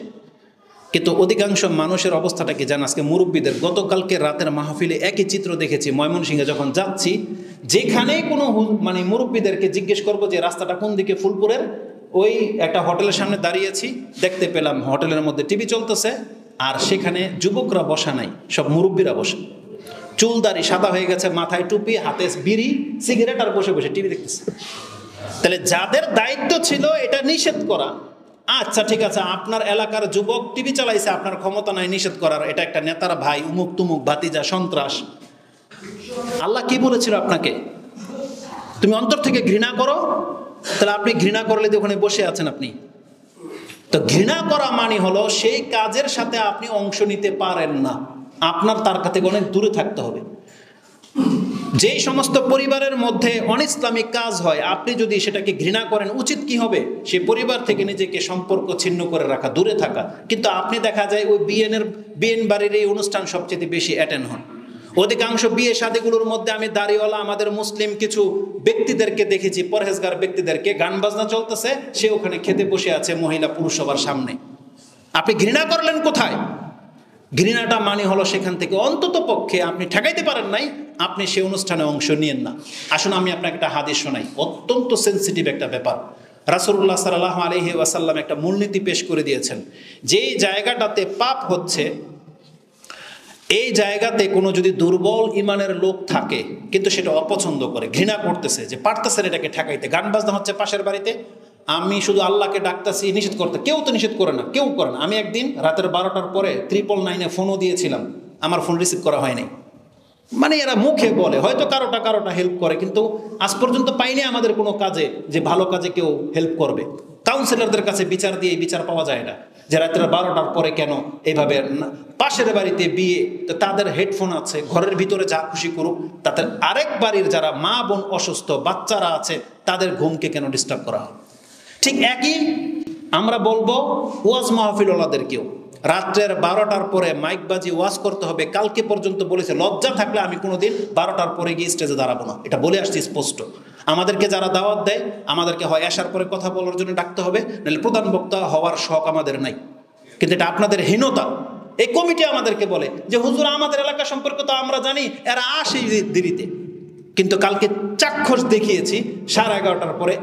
কিন্তু অধিকাংশ মানুষের অবস্থাটা কি জান? আজকে মুরব্বীদের গতকালকে রাতের মাহফিলে একই চিত্র দেখেছি। ময়মনসিংহে যখন যাচ্ছি, যেখানে কোনো মানে মুরব্বীদেরকে জিজ্ঞেস করবো যে রাস্তাটা কোন দিকে, ফুলপুরের, ওই একটা হোটেলের সামনে দাঁড়িয়েছি, দেখতে পেলাম হোটেলের মধ্যে টিভি চলতেছে, আর সেখানে যুবকরা বসা নাই, সব মুরব্বীরা বসে, চুলদারি সাদা হয়ে গেছে, মাথায় টুপি, হাতে বিড়ি, সিগারেট, আর বসে বসে টিভি দেখতেছে। তাহলে যাদের দায়িত্ব ছিল এটা নিষেধ করা, আচ্ছা ঠিক আছে, আপনার এলাকার যুবক টিভি চালাইছে, আপনার ক্ষমতা নাই নিষেধ করার, এটা একটা নেতার ভাই, উমুক তুমুক, ভাতিজা, সন্ত্রাস। আল্লাহ কি বলেছিল আপনাকে? তুমি অন্তর থেকে ঘৃণা করো। তাহলে আপনি ঘৃণা করলে তো ওখানে বসে আছেন আপনি। তো ঘৃণা করা মানে হলো সেই কাজের সাথে আপনি অংশ নিতে পারেন না, আপনার তার কাছে অনেক দূরে থাকতে হবে। যেই সমস্ত পরিবারের মধ্যে অনিসলামিক কাজ হয়, আপনি যদি সেটাকে ঘৃণা করেন, উচিত কি হবে? সে পরিবার থেকে নিজেকে সম্পর্ক ছিন্ন করে রাখা, দূরে থাকা। কিন্তু আপনি দেখা যায় ওই বিয়েন বাড়ির এই অনুষ্ঠান সবচেয়ে বেশি অ্যাটেন্ড হন। অধিকাংশ বিয়ে শাদীগুলোর মধ্যে আমি দাড়িওয়ালা আমাদের মুসলিম কিছু ব্যক্তিদেরকে দেখেছি, পরহেজগার ব্যক্তিদেরকে, গান বাজনা চলতেছে, সে ওখানে খেতে বসে আছে মহিলা পুরুষ সবার সামনে। আপনি ঘৃণা করলেন কোথায়? ঘৃণাটা মানে হলো সেখান থেকে অন্তত পক্ষে আপনি ঠেকাইতে পারেন নাই, আপনি সেই অনুষ্ঠানে অংশ নিয়েন না। আসুন আমি আপনাকে একটা হাদিস শোনাই, অত্যন্ত সেন্সিটিভ একটা ব্যাপার। রাসূলুল্লাহ সাল্লাল্লাহু আলাইহি ওয়াসাল্লাম একটা মূলনীতি পেশ করে দিয়েছেন। যেই জায়গাটাতে পাপ হচ্ছে, এই জায়গাতে কোনো যদি দুর্বল ইমানের লোক থাকে, কিন্তু সেটা অপছন্দ করে, ঘৃণা করতেছে, যে পারতেছে না এটাকে ঠেকাইতে, গান বাজনা হচ্ছে পাশের বাড়িতে, আমি শুধু আল্লাহকে ডাকতেছি, নিষেধ করতে, কেউ তো নিষেধ করে না, কেউ করে না। আমি একদিন রাতের 12টার পরে 999 ফোনও দিয়েছিলাম, আমার ফোন রিসিভ করা হয়নি। মানে এরা মুখে বলে, হয়তো কারোটা হেল্প করে, কিন্তু আজ পর্যন্ত পাইনি আমাদের কোনো কাজে যে ভালো কাজে কেউ হেল্প করবে। কাউন্সিলরদের কাছে বিচার দিয়ে বিচার পাওয়া যায় না যে রাতের 12টার পরে কেন এইভাবে। পাশের বাড়িতে বিয়ে, তো তাদের হেডফোন আছে, ঘরের ভিতরে যা খুশি করুক, তাদের আরেক বাড়ির যারা মা বোন অসুস্থ, বাচ্চারা আছে, তাদের ঘুমকে কেন ডিস্টার্ব করা হয়? ঠিক একই আমরা বলবো ওয়াজ মাহফিলওয়ালাদেরকেও, রাত্রের 12টার পরে মাইক বাজি ওয়াজ করতে হবে। কালকে পর্যন্ত বলেছে, লজ্জা থাকলে আমি কোনোদিন 12টার পরে গিয়ে স্টেজে দাঁড়াবো না, এটা বলে আসছি স্পষ্ট। আমাদেরকে যারা দাওয়াত দেয়, আমাদেরকে হয় আসার পরে কথা বলার জন্য ডাকতে হবে, নাহলে প্রধান বক্তা হওয়ার শখ আমাদের নাই। কিন্তু এটা আপনাদের হীনতা। এই কমিটি আমাদেরকে বলে যে হুজুর আমাদের এলাকা সম্পর্কে তো আমরা জানি, এরা আসে দেরিতে, কিন্তু কালকে চাক্ষুষ দেখিয়েছি 11:30টার পরে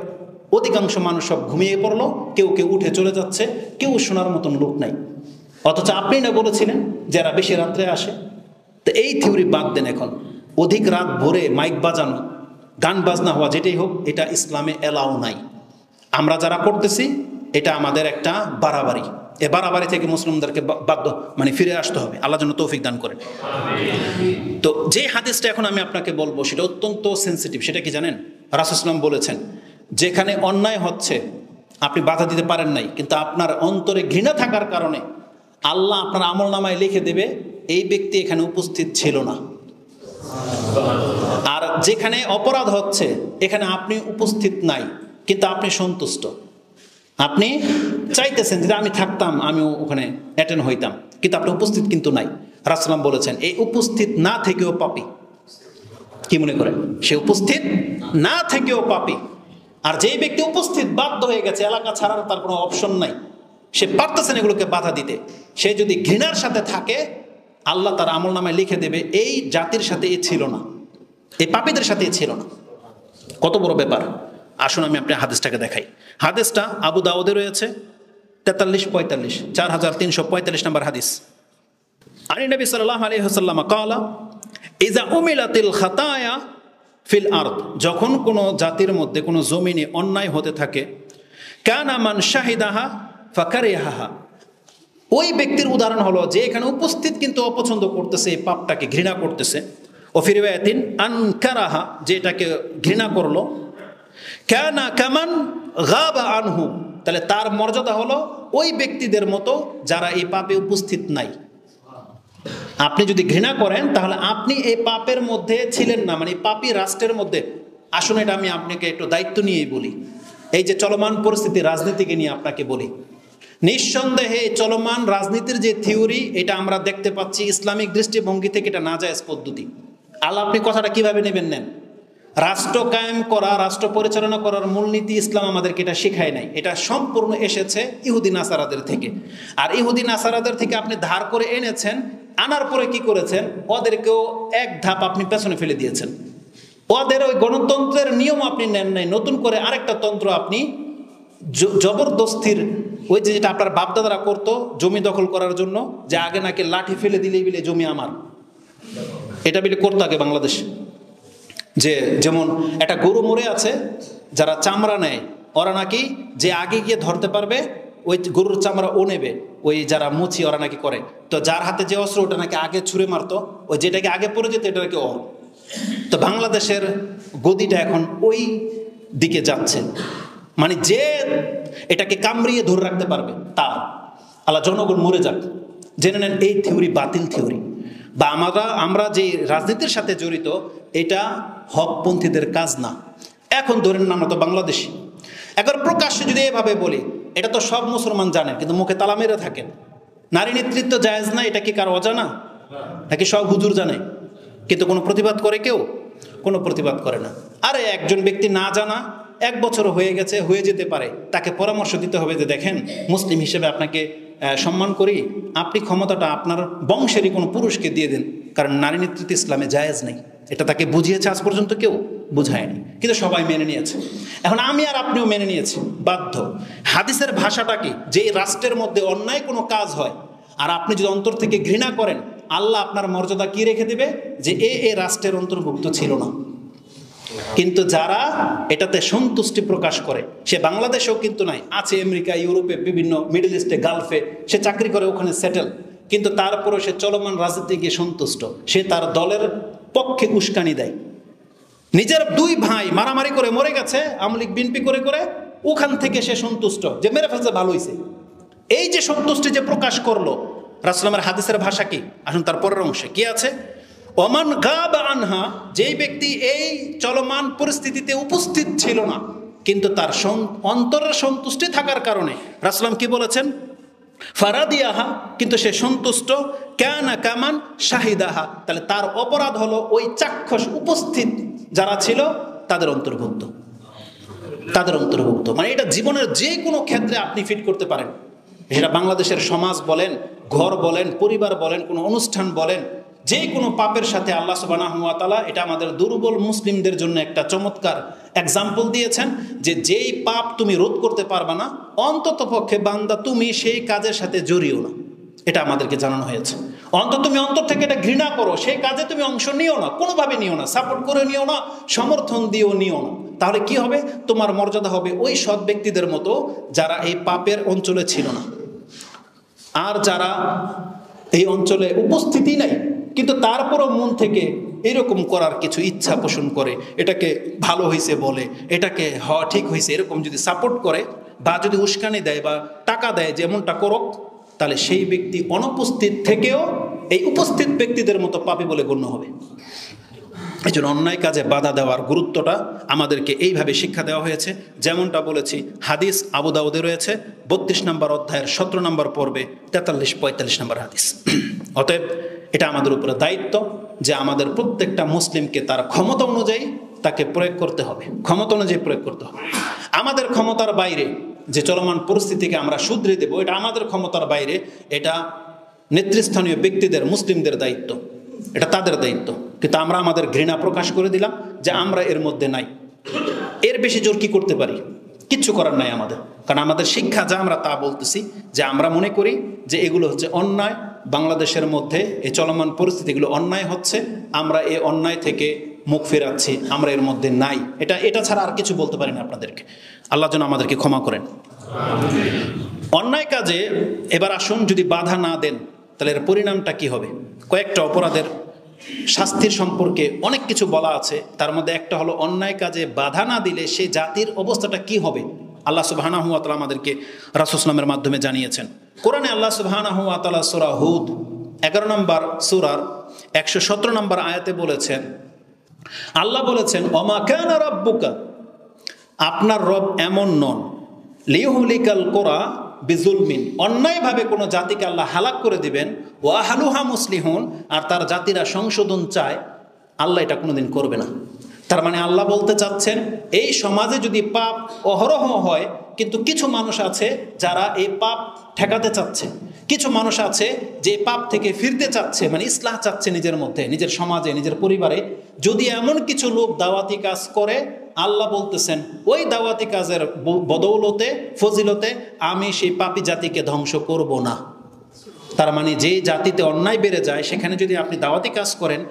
অধিকাংশ মানুষ সব ঘুমিয়ে পড়লো, কেউ কেউ উঠে চলে যাচ্ছে, কেউ শোনার মতন লোক নাই। অথচ আপনি না বলেছিলেন যারা বেশি রাত্রে আসে। তো এই থিওরি বাদ দেন। এখন অধিক রাত ভোরে মাইক বাজানো, গান বাজনা হওয়া, যেটাই হোক, এটা ইসলামে এলাও নাই। আমরা যারা করতেছি এটা আমাদের একটা বাড়াবাড়ি। এ বাড়াবাড়ি থেকে মুসলিমদেরকে বাধ্য মানে ফিরে আসতে হবে। আল্লাহ যেন তৌফিক দান করেন। তো যে হাদিসটা এখন আমি আপনাকে বলবো সেটা অত্যন্ত সেন্সিটিভ। সেটা কি জানেন? রাসূল সাল্লাল্লাহু আলাইহি ওয়াসাল্লাম বলেছেন, যেখানে অন্যায় হচ্ছে আপনি বাধা দিতে পারেন নাই, কিন্তু আপনার অন্তরে ঘৃণা থাকার কারণে আল্লাহ আপনার আমলনামায় লিখে দেবে এই ব্যক্তি এখানে উপস্থিত ছিল না। আর যেখানে অপরাধ হচ্ছে এখানে আপনি উপস্থিত নাই, কিন্তু আপনি সন্তুষ্ট, আপনি চাইতেছেন যে আমি থাকতাম, আমিও ওখানে অ্যাটেন্ড হইতাম, কিন্তু আপনি উপস্থিত কিন্তু নাই। রাসূল সাল্লাল্লাহু বলেছেন এই উপস্থিত না থেকেও পাপী। কি মনে করেন? সে উপস্থিত না থেকেও পাপী। আর যেই ব্যক্তি উপস্থিত বাধ্য হয়ে গেছে, এলাকা ছাড়ার তার কোনো অপশন নাই, সে পারতেছেন এগুলোকে বাধা দিতে, সে যদি ঘৃণার সাথে থাকে, আল্লাহ তার আমলনামায় লিখে দেবে এই জাতির সাথে এ ছিল না, এই পাপীদের সাথে এ ছিল না। কত বড় ব্যাপার! আসুন আমি আপনি হাদিসটাকে দেখাই। হাদিসটা আবু দাউদে রয়েছে 43-45, 4345 নম্বর হাদিস। আনি নবী সাল্লাল্লাহু আলাইহি ওয়াসাল্লাম ক্বালা ইযা উমিলাতিল খাতায়া ফিল আরদ, যখন কোনো জাতির মধ্যে কোনো জমিনে অন্যায় হতে থাকে, কানা মান শাহিদাহা ফাকারিহাহা, ওই ব্যক্তির উদাহরণ হলো যে এখানে উপস্থিত কিন্তু অপছন্দ করতেছে, এই পাপটাকে ঘৃণা করতেছে। ও ফি রিওয়ায়াতিন আনকারাহা, যে এটাকে ঘৃণা করলো। কানা কামান গাবা আনহু, তাহলে তার মর্যাদা হলো ওই ব্যক্তিদের মতো যারা এই পাপে উপস্থিত নাই। আপনি যদি ঘৃণা করেন তাহলে আপনি এই পাপের মধ্যে ছিলেন না, মানে পাপী রাষ্ট্রের মধ্যে। আসুন এটা আমি আপনাকে একটু দায়িত্ব নিয়েই বলি। এই যে চলমান পরিস্থিতি, রাজনীতিকে নিয়ে আপনাকে বলি, নিঃসন্দেহে চলমান রাজনীতির যে থিওরি, এটা আমরা দেখতে পাচ্ছি ইসলামিক দৃষ্টিভঙ্গি থেকে এটা নাজায়েজ পদ্ধতি। আল্লাহ, আপনি কথাটা কিভাবে নেবেন নেন। রাষ্ট্র কায়েম করা, রাষ্ট্র পরিচালনা করার মূলনীতি ইসলাম আমাদেরকে এটা শেখায় নাই। এটা সম্পূর্ণ এসেছে ইহুদি নাসারাদের থেকে। আর ইহুদি নাসারাদের থেকে আপনি ধার করে এনেছেন, আনার পরে কি করেছেন, ওদেরকেও এক ধাপ আপনি পেছনে ফেলে দিয়েছেন। ওদের ওই গণতন্ত্রের নিয়ম আপনি নেন নাই, নতুন করে আরেকটা তন্ত্র আপনি জবরদস্তির, ওই যে যেটা আপনার বাপদাদারা করতো জমি দখল করার জন্য, যে আগে নাকি লাঠি ফেলে দিলেই বিলে জমি আমার, এটা বিলে করতো আগে বাংলাদেশ। যে যেমন একটা গরু মরে আছে, যারা চামড়া নেয় ওরা নাকি যে আগে গিয়ে ধরতে পারবে ওই গরুর চামড়া ও নেবে, ওই যারা মুচি ওরা নাকি করে। তো যার হাতে যে অস্ত্র ওটা নাকি আগে ছুঁড়ে মারতো, ওই যেটাকে আগে পড়ে যেত এটা নাকি ওর। তো বাংলাদেশের গদিটা এখন ওই দিকে যাচ্ছে, মানে যে এটাকে কামড়িয়ে ধরে রাখতে পারবে তার, আল্লাহ জনগণ মরে যাক। জেনে নেন এই থিওরি বাতিল থিওরি। বা আমরা যে রাজনীতির সাথে জড়িত, এটা হকপন্থীদের কাজ না। এখন ধরেন আমরা তো বাংলাদেশি, এখন প্রকাশ্যে যদি এভাবে বলি, এটা তো সব মুসলমান জানেন, কিন্তু মুখে তালা মেরে থাকেন। নারী নেতৃত্ব জায়েজ না, এটা কি কারো অজানা নাকি সব হুজুর জানে? কিন্তু কোনো প্রতিবাদ করে কেউ? কোনো প্রতিবাদ করে না। আরে একজন ব্যক্তি না জানা, 1 বছর হয়ে গেছে, হয়ে যেতে পারে, তাকে পরামর্শ দিতে হবে যে দেখেন, মুসলিম হিসেবে আপনাকে সম্মান করি, আপনি ক্ষমতাটা আপনার বংশেরই কোনো পুরুষকে দিয়ে দেন, কারণ নারী নেতৃত্ব ইসলামে জায়েজ নেই। এটা তাকে বুঝিয়েছে আজ পর্যন্ত কেউ? বুঝায়নি, কিন্তু সবাই মেনে নিয়েছে। এখন আমি আর আপনিও মেনে নিয়েছি, বাধ্য। হাদিসের ভাষাটা কি, যে রাষ্ট্রের মধ্যে অন্যায় কোনো কাজ হয় আর আপনি যদি অন্তর থেকে ঘৃণা করেন, আল্লাহ আপনার মর্যাদা কি রেখে দিবে, যে এ রাষ্ট্রের অন্তর্ভুক্ত ছিল না। কিন্তু যারা এটাতে সন্তুষ্টি প্রকাশ করে, সে বাংলাদেশেও কিন্তু নাই, আছে আমেরিকা, ইউরোপে, বিভিন্ন মিডল ইস্টে, গালফে সে চাকরি করে, ওখানে সেটেল, কিন্তু তারপরে সে চলমান রাজনীতি গিয়ে সন্তুষ্ট। সে তার দলের পক্ষে উস্কানি দেয়। নিজের 2 ভাই মারামারি করে মরে গেছে, আওয়ামী লীগ বিএনপি করে করে, ওখান থেকে সে সন্তুষ্ট যে মেরে ফেলছে, ভালো হয়েছে। এই যে সন্তুষ্টি যে প্রকাশ করলো, রাসূলের হাদিসের ভাষা কি? আসুন তার পরের অংশে কি আছে, ওমান গাবা আনহা, যেই ব্যক্তি এই চলমান পরিস্থিতিতে উপস্থিত ছিল না, কিন্তু তার অন্তরের সন্তুষ্টি থাকার কারণে রাসূল কি বলেছেন, ফারাদিয়াহা, কিন্তু সে সন্তুষ্ট, কানা কামান শাহিদাহা, তাহলে তার অপরাধ হলো ওই চাক্ষুষ উপস্থিত যারা ছিল তাদের অন্তর্ভুক্ত, তাদের অন্তর্ভুক্ত। মানে এটা জীবনের যে কোনো ক্ষেত্রে আপনি ফিট করতে পারেন। সেটা বাংলাদেশের সমাজ বলেন, ঘর বলেন, পরিবার বলেন, কোনো অনুষ্ঠান বলেন, যে কোনো পাপের সাথে আল্লাহ সুবহানাহু ওয়া তাআলা এটা আমাদের দুর্বল মুসলিমদের জন্য একটা চমৎকার এক্সাম্পল দিয়েছেন, যে যেই পাপ তুমি রোধ করতে পারবা না, অন্তত পক্ষে বান্দা তুমি সেই কাজের সাথে জড়িও না, এটা আমাদেরকে জানানো হয়েছে। অন্তত তুমি অন্তর থেকে এটা ঘৃণা করো, সেই কাজে তুমি অংশ নিও না, কোনোভাবে নিও না, সাপোর্ট করে নিও না, সমর্থন দিয়েও নিও না। তাহলে কি হবে, তোমার মর্যাদা হবে ওই সৎ ব্যক্তিদের মতো যারা এই পাপের অঞ্চলে ছিল না। আর যারা এই অঞ্চলে উপস্থিতি নাই, কিন্তু তারপরও মন থেকে এরকম করার কিছু ইচ্ছা পোষণ করে, এটাকে ভালো হয়েছে বলে, এটাকে ঠিক হয়েছে এরকম যদি সাপোর্ট করে, বা যদি উস্কানি দেয় বা টাকা দেয় যেমনটা করুক, তাহলে সেই ব্যক্তি অনুপস্থিত থেকেও এই উপস্থিত ব্যক্তিদের মতো পাপী বলে গণ্য হবে। এই জন্য অন্যায় কাজে বাধা দেওয়ার গুরুত্বটা আমাদেরকে এইভাবে শিক্ষা দেওয়া হয়েছে। যেমনটা বলেছি, হাদিস আবু দাউদে রয়েছে 32 নম্বর অধ্যায়ের 17 নম্বর পর্বে 43-45 নম্বর হাদিস। অতএব এটা আমাদের উপরে দায়িত্ব যে আমাদের প্রত্যেকটা মুসলিমকে তার ক্ষমতা অনুযায়ী তাকে প্রয়োগ করতে হবে, ক্ষমতা অনুযায়ী প্রয়োগ করতে হবে। আমাদের ক্ষমতার বাইরে যে চলমান পরিস্থিতিকে আমরা শুধরে দেব, এটা আমাদের ক্ষমতার বাইরে, এটা নেতৃস্থানীয় ব্যক্তিদের, মুসলিমদের দায়িত্ব, এটা তাদের দায়িত্ব। কিন্তু আমরা আমাদের ঘৃণা প্রকাশ করে দিলাম যে আমরা এর মধ্যে নাই। এর বেশি জোর কি করতে পারি? কিচ্ছু করার নাই আমাদের, কারণ আমাদের শিক্ষা যা আমরা তা বলতেছি, যে আমরা মনে করি যে এগুলো হচ্ছে অন্যায়, বাংলাদেশের মধ্যে এই চলমান পরিস্থিতিগুলো অন্যায় হচ্ছে, আমরা এই অন্যায় থেকে মুখ ফেরাচ্ছি, আমরা এর মধ্যে নাই। এটা ছাড়া আর কিছু বলতে পারি না আপনাদেরকে। আল্লাহ যেন আমাদেরকে ক্ষমা করেন। অন্যায় কাজে এবার আসুন, যদি বাধা না দেন তাহলে এর পরিণামটা কি হবে? কয়েকটা অপরাধের শাস্তির সম্পর্কে অনেক কিছু বলা আছে, তার মধ্যে একটা হলো অন্যায় কাজে বাধা না দিলে সেই জাতির অবস্থাটা কি হবে। আল্লাহ সুবহানাহু ওয়া তাআলা আমাদেরকে রাসূল সাল্লাল্লাহু আলাইহি ওয়াসাল্লামের মাধ্যমে জানিয়েছেন। কোরআনে আল্লাহ সুবহানাহু ওয়া তাআলা সূরা হুদ 11 নম্বর সূরার 117 নম্বর আয়াতে বলেছেন, আল্লাহ বলেছেন, ওমা কানা রাব্বুকা, আপনার রব এমন নন, লিয়ুহলিকাল কুরা বিজুলমিন, অন্যায়ভাবে কোনো জাতিকে আল্লাহ হালাক করে দিবেন, ওয়া আহলুহা মুসলিহুন, আর তার জাতিরা সংশোধন চায়, আল্লাহ এটা কোনোদিন করবে না। তার মানে আল্লাহ বলতে চাচ্ছেন এই সমাজে যদি পাপ অহরহ হয়, কিন্তু কিছু মানুষ আছে যারা এই পাপ ঠেকাতে চাচ্ছে, কিছু মানুষ আছে যে পাপ থেকে ফিরতে চাচ্ছে, মানে ইসলাহ চাচ্ছে নিজের মধ্যে, নিজের সমাজে, নিজের পরিবারে। যদি এমন কিছু লোক দাওয়াতি কাজ করে, আল্লাহ বলতেছেন ওই দাওয়াতি কাজের বদৌলতে, ফজিলতে আমি সেই পাপী জাতিকে ধ্বংস করব না। তার মানে যে জাতিতে অন্যায় বেড়ে যায়, সেখানে যদি আপনি দাওয়াতি কাজ করেন,